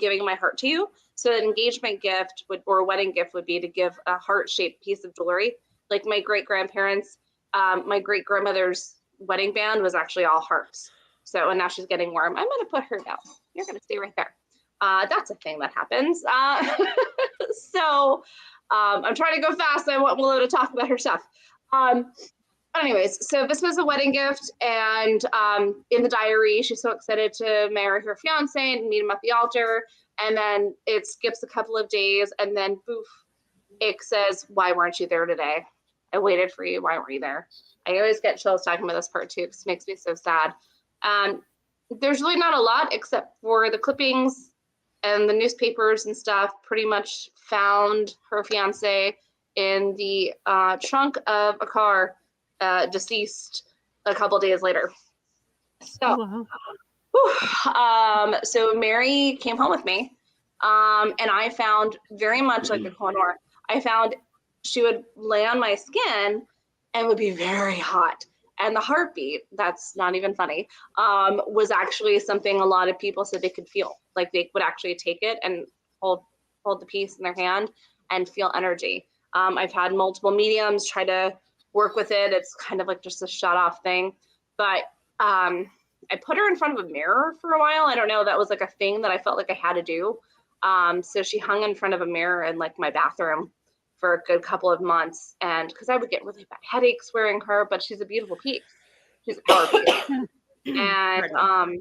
giving my heart to you. So an engagement gift would, or a wedding gift would be to give a heart-shaped piece of jewelry. Like my great-grandparents, my great-grandmother's wedding band was actually all hearts. So, and now she's getting warm. I'm going to put her down. You're going to stay right there. That's a thing that happens. So I'm trying to go fast. I want Willow to talk about her stuff. Anyways, so this was a wedding gift, and in the diary, she's so excited to marry her fiance and meet him at the altar. And then it skips a couple of days, and then poof, it says, "Why weren't you there today? I waited for you. Why weren't you there?" I always get chills talking about this part too, because it makes me so sad. There's really not a lot except for the clippings and the newspapers and stuff. Pretty much found her fiance in the trunk of a car, deceased a couple days later. So, so Mary came home with me, and I found very much like a Kohinoor. I found she would lay on my skin and would be very hot. And the heartbeat, that's not even funny, was actually something a lot of people said they could feel. Like they would actually take it and hold the piece in their hand and feel energy. I've had multiple mediums try to work with it. It's kind of like just a shut off thing. But I put her in front of a mirror for a while. I don't know, that was like a thing that I felt like I had to do. So she hung in front of a mirror in like my bathroom for a good couple of months, and because I would get really bad headaches wearing her, but she's a beautiful piece. She's a power piece. And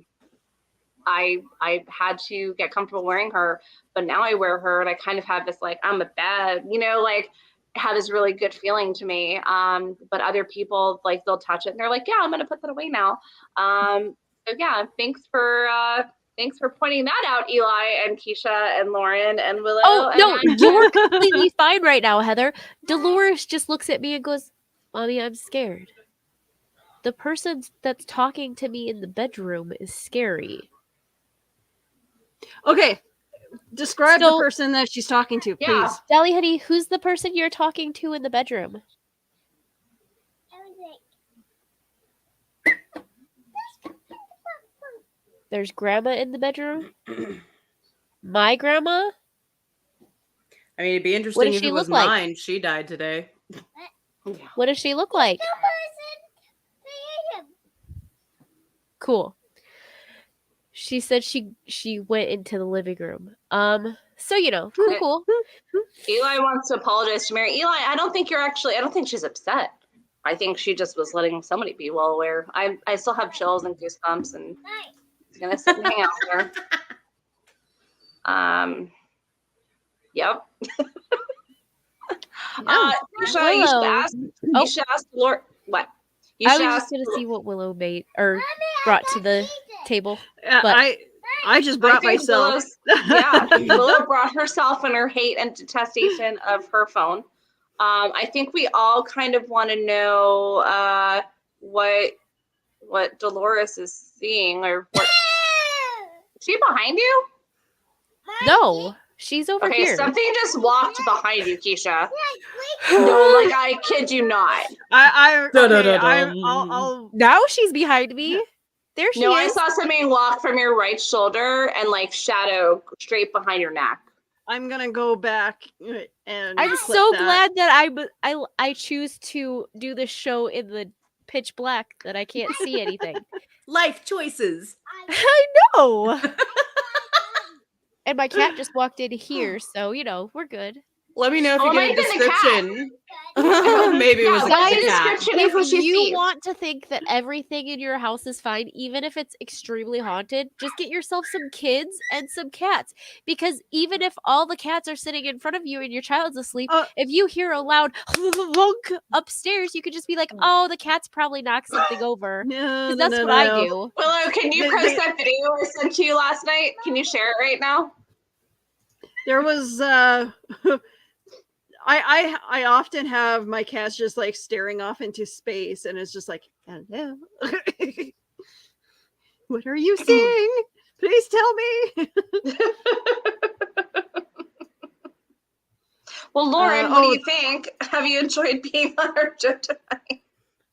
I had to get comfortable wearing her, but now I wear her and I kind of have this like, I'm a bad, you know, like have this really good feeling to me. But other people, like they'll touch it and they're like, yeah, I'm gonna put that away now. So yeah, thanks for pointing that out, Eli and Keisha and Lauren and Willow. Oh, no, you're completely fine right now, Heather. Dolores just looks at me and goes, "Mommy, I'm scared." the person that's talking to me in the bedroom is scary. Okay. Describe the So- person that she's talking to, please. Yeah. Dally Honey, who's the person you're talking to in the bedroom? I was like, There's grandma in the bedroom. My grandma? I mean, it'd be interesting does if she it was look like? mine. She died today. What does she look like? the person made him. Cool. She said she went into the living room. So cool. Eli wants to apologize to Mary. Eli, I don't think she's upset. I think she just was letting somebody be well aware. I still have chills and goosebumps, and he's gonna sit and hang out there. Yep. Keisha, you should Willow. ask. You should ask Lord what. You I should was ask. just gonna see what Willow made or brought to the table. But- I just brought I think myself. Willow brought herself and her hate and detestation of her phone. I think we all kind of want to know what Dolores is seeing, or what. Is she behind you? No, she's over Okay, here. something just walked behind you, Keisha. No, like I kid you not. I'll Now she's behind me. There she No, I is. saw something walk from your right shoulder and like shadow straight behind your neck. I'm gonna go back and I'm clip so that. glad that I choose to do this show in the pitch black that I can't see anything. Life choices. I know. And my cat just walked in here, so we're good. Let me know if Oh, you it get a might have been the cat. description. Maybe it was Yeah, a what's the cat. description of who If she you sees? want to think that everything in your house is fine, even if it's extremely haunted, just get yourself some kids and some cats. Because even if all the cats are sitting in front of you and your child's asleep, if you hear a loud honk upstairs, you could just be like, "Oh, the cat's probably knocked something over." No, Because that's what I do. Willow, can you post that video I sent to you last night? Can you share it right now? There was I often have my cats just like staring off into space, and it's just like, hello. What are you seeing? Please tell me. Well, Lauren, what do you think? Have you enjoyed being on our show tonight?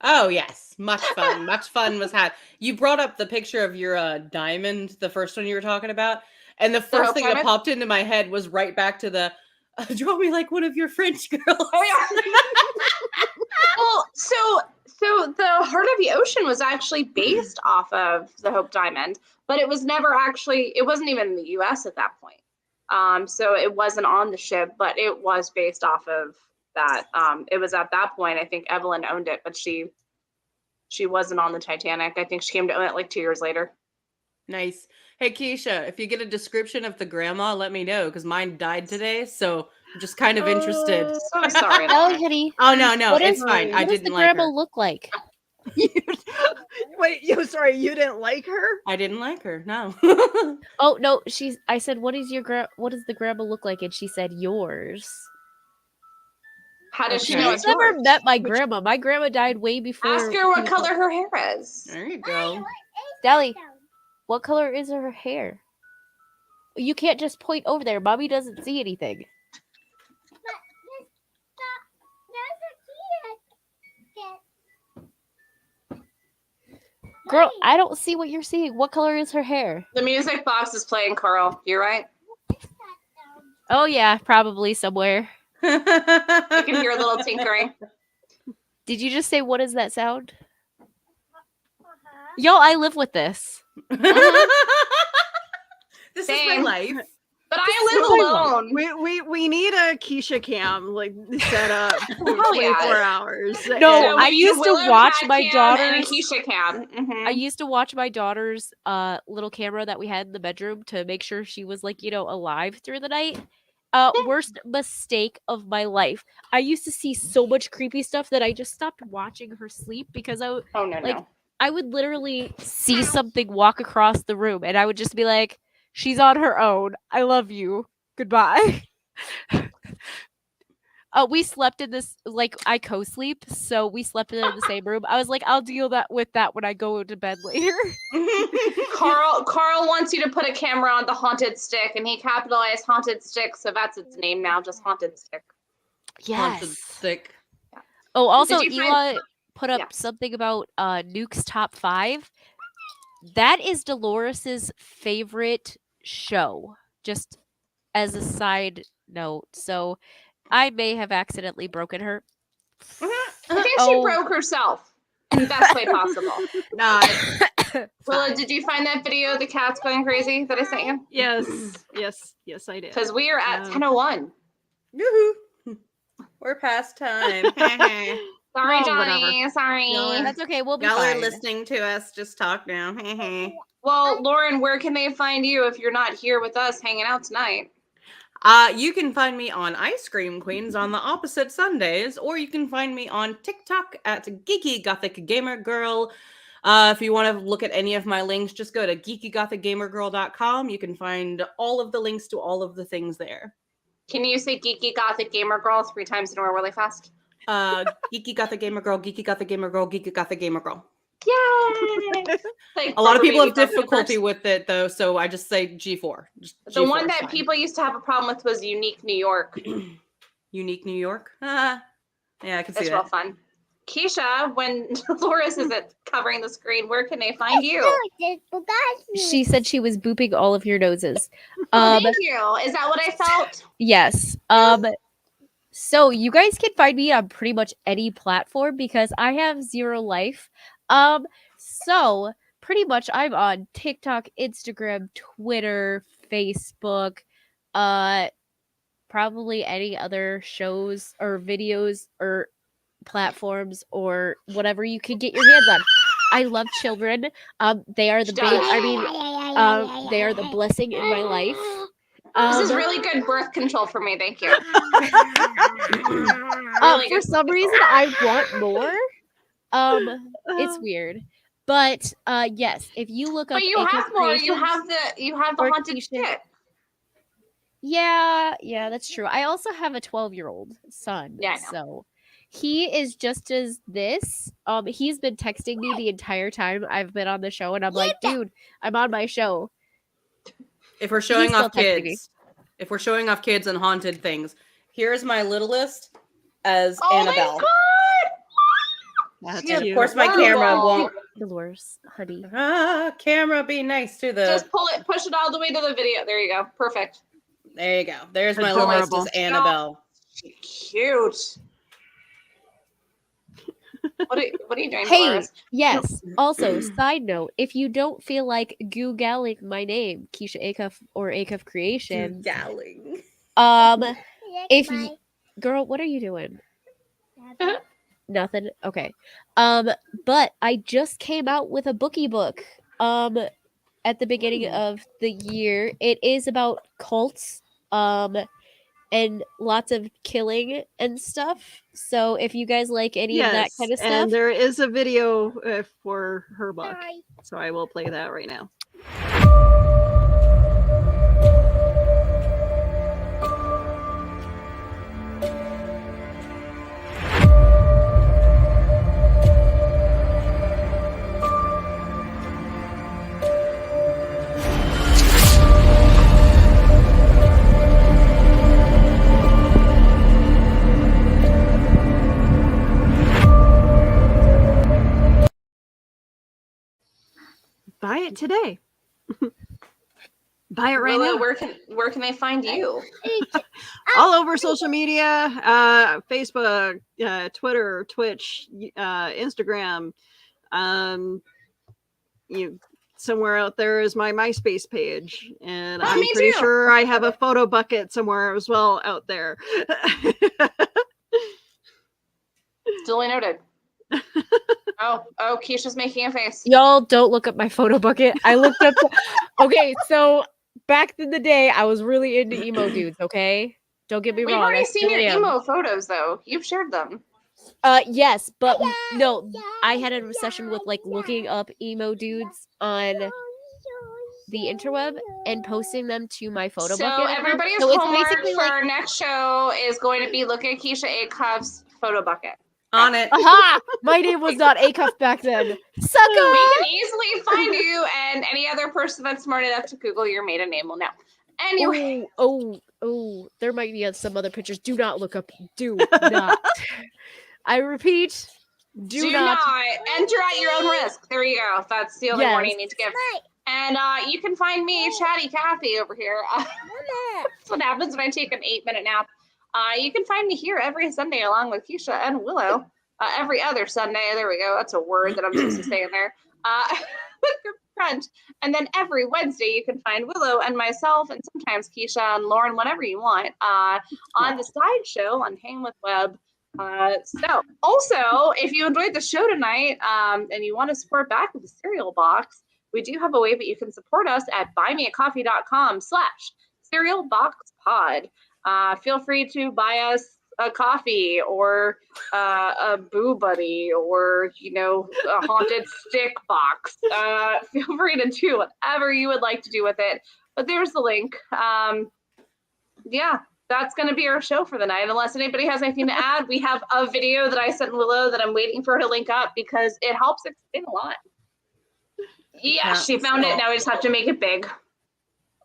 Oh yes, much fun. Much fun was had. You brought up the picture of your diamond, the first one you were talking about, and the first thing that diamond? popped into my head was right back to the draw me like one of your French girls. Oh yeah. Well, so the Heart of the Ocean was actually based off of the Hope Diamond, but it was never actually. It wasn't even in the U.S. at that point. So it wasn't on the ship, but it was based off of that. It was at that point. I think Evelyn owned it, but she wasn't on the Titanic. I think she came to own it like 2 years later. Nice. Hey Keisha, if you get a description of the grandma, let me know because mine died today, so I'm just kind of interested. So sorry. Ellie, honey, Oh no, what it's is- fine. I what does the didn't like grandma her. look like? Wait, sorry, you didn't like her? I didn't like her. No. Oh no, I said, what does the grandma look like? And she said, yours. How does she Okay. know I've it's never yours? met my grandma. My grandma died way before. Ask her what people- color her hair is. There you go. Dally, what color is her hair? You can't just point over there. Mommy doesn't see anything. Girl, I don't see what you're seeing. What color is her hair? The music box is playing, Carl. You're right. Oh yeah, probably somewhere. You can hear a little tinkering. Did you just say, what is that sound? Yo, I live with this. This is my Same. life. But I live alone. We need a Keisha cam like set up for Oh, yeah. 24 hours. No, So I we used to Willow watch cat my cam and a daughter's- Keisha cam. Mhm. I used to watch my daughter's little camera that we had in the bedroom to make sure she was like, alive through the night. Worst mistake of my life. I used to see so much creepy stuff that I just stopped watching her sleep because Oh no, like- no. I would literally see something walk across the room and I would just be like, she's on her own. I love you. Goodbye. We slept in this, like, I co-sleep, so we slept in the same room. I was like, I'll deal with that when I go to bed later. Carl wants you to put a camera on the haunted stick, and he capitalized haunted stick, so that's its name now, just haunted stick. Haunted stick. Oh, also, Did you Ela put up Yeah. something about Nuke's top 5. That is Dolores's favorite show, just as a side note. So I may have accidentally broken her. I think she broke herself in the best way possible. Nice. Willow, did you find that video of the cats going crazy that I sent you? Yes, I did. Because we are at 10:01. Yoo-hoo. We're past time. Sorry, Oh, Johnny. Sorry. No, That's okay. We'll be Y'all are fine. listening to us. Just talk now. Well, Lauren, where can they find you if you're not here with us hanging out tonight? You can find me on Ice Cream Queens on the opposite Sundays, or you can find me on TikTok at Geeky Gothic Gamer Girl. If you want to look at any of my links, just go to geekygothicgamergirl.com. You can find all of the links to all of the things there. Can you say Geeky Gothic Gamer Girl 3 times in a row really fast? Geeky Gothic Gamer Girl, Geeky Gothic Gamer Girl, Geeky Gothic Gamer Girl. Yay! Like A lot of people have Barbie difficulty with it though, so I just say G4. The one that people used to have a problem with was Unique New York. Unique New York? Yeah, I can see It's that. real fun. Keisha, when Dolores isn't covering the screen, where can they find you? She said she was booping all of your noses. Thank you. Is that what I felt? Yes. So you guys can find me on pretty much any platform because I have 0 life. So pretty much I'm on TikTok, Instagram, Twitter, Facebook, probably any other shows or videos or platforms or whatever you can get your hands on. I love children. They are the they are the blessing in my life. This is really good birth control for me. Thank you. For some reason, I want more. It's weird, but yes, if you look up, but you have more. You have the haunted shit. Yeah, that's true. I also have a 12-year-old son. Yeah, I know. So he is just as this. He's been texting me the entire time I've been on the show, and I'm like, dude, I'm on my show. If we're showing off kids and haunted things, here's my littlest as Annabelle. My God! And of course, my camera won't. Dolores, honey. Camera, be nice to the. Just push it all the way to the video. There you go. Perfect. There you go. There's my littlest as Annabelle. Cute. What are you doing, Hey, Dolores? yes. Also, side note, if you don't feel like googling my name, Keisha Acuff or Acuff Creation, girl, what are you doing? Nothing. Okay. But I just came out with a bookie book. At the beginning of the year, it is about cults. And lots of killing and stuff. So if you guys like any of that kind of stuff. And there is a video for her book. So I will play that right now. Buy it today. Buy it right now. Where can they find you? All over social media, Facebook, Twitter, Twitch, Instagram. Somewhere out there is my MySpace page, and I'm pretty sure I have a photo bucket somewhere as well out there. Duly noted. Oh, Keisha's making a face. Y'all don't look up my photo bucket. I looked up. Okay, so back in the day, I was really into emo dudes. Okay, don't get me wrong. We've already seen your emo photos, though. You've shared them. Yes, but no, I had an obsession with like looking up emo dudes on the interweb and posting them to my photo So bucket. everybody's So it's homework basically for like- our next show is going to be look at Keisha Acuff's photo bucket. On it. Aha! My name was not Acuff back then. Sucker! We can easily find you, and any other person that's smart enough to Google your maiden name will know. Anyway, Oh, there might be some other pictures. Do not look up. Do not. I repeat, do not. enter at your own risk. There you go. That's the only warning you need to give. Mike. And you can find me, Chatty Cathy, over here. That's what happens when I take an 8-minute nap. You can find me here every Sunday along with Keisha and Willow. Every other Sunday. There we go. That's a word that I'm supposed to say in there. With your friend. And then every Wednesday, you can find Willow and myself, and sometimes Keisha and Lauren, whenever you want, on the side show on Hang with Web. So, also, if you enjoyed the show tonight and you want to support back with the cereal box, we do have a way that you can support us at buymeacoffee.com/cerealboxpod. Feel free to buy us a coffee or a Boo Buddy or, a haunted stick box. Feel free to do whatever you would like to do with it. But there's the link. Yeah, that's going to be our show for the night. Unless anybody has anything to add, we have a video that I sent Willow that I'm waiting for her to link up because it helps explain a lot. Yeah, she found it. Now we just have to make it big.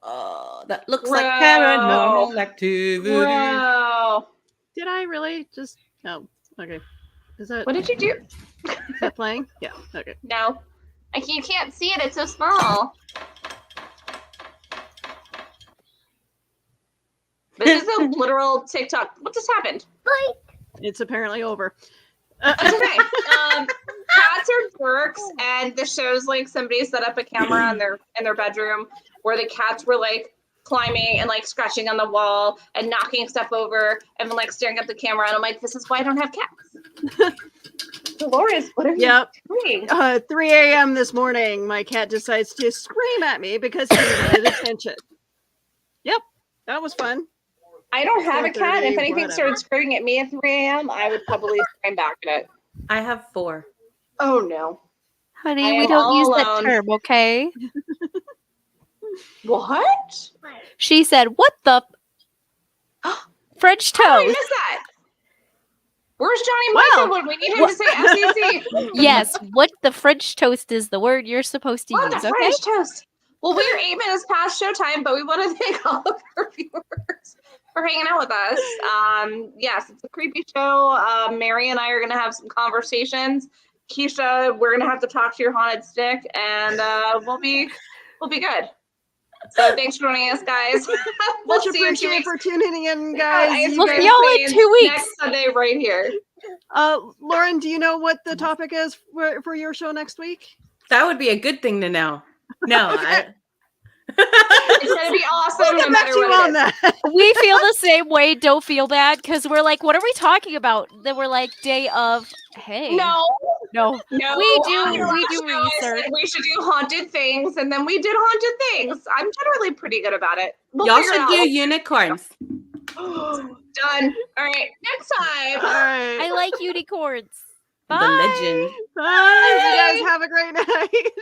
Oh, that looks like paranormal activity. Bro. Did I really just? Oh, okay. Is that? What did you do? Is that playing? Yeah. Okay. No. You can't see it. It's so small. This is a literal TikTok. What just happened? It's apparently over. It's okay. Cats are jerks, and the show's like somebody set up a camera in their bedroom where the cats were like climbing and like scratching on the wall and knocking stuff over and like staring at the camera. And I'm like, this is why I don't have cats. Dolores, what are you doing? 3 a.m. this morning, my cat decides to scream at me because he wanted attention. Yep, that was fun. I don't have a cat. If 4:30, anything whatever. started screaming at me at 3 a.m., I would probably scream back at it. I have 4. Oh no. Honey, I we am don't all use alone. that term, okay? What? She said, what the French How did I toast? miss that? Where's Johnny Michael when we need him to say SEC? Yes, what the French toast is the word you're supposed to What use, the okay? French toast? Well, we are 8 minutes past showtime, but we want to thank all of our viewers for hanging out with us. Yes, it's a creepy show. Mary and I are going to have some conversations. Keisha, we're going to have to talk to your haunted stick, and we'll be good. So thanks for joining us, guys. We'll Much see you in 2 appreciated weeks. for tuning in, guys. We'll see y'all in 2 weeks. Next Sunday, right here. Lauren, do you know what the topic is for your show next week? That would be a good thing to know. No, It's gonna be awesome. We'll get no back matter to you what on it is. that. We feel the same way. Don't feel bad because we're like, what are we talking about? Then we're like, day of. Hey, No, no. no. We do on your last show, I research. said we should do haunted things, and then we did haunted things. I'm generally pretty good about it. We'll y'all figure it should out. do unicorns. Done. All right. Next time. All right. I like unicorns. The Bye. legend. Bye. You guys have a great night.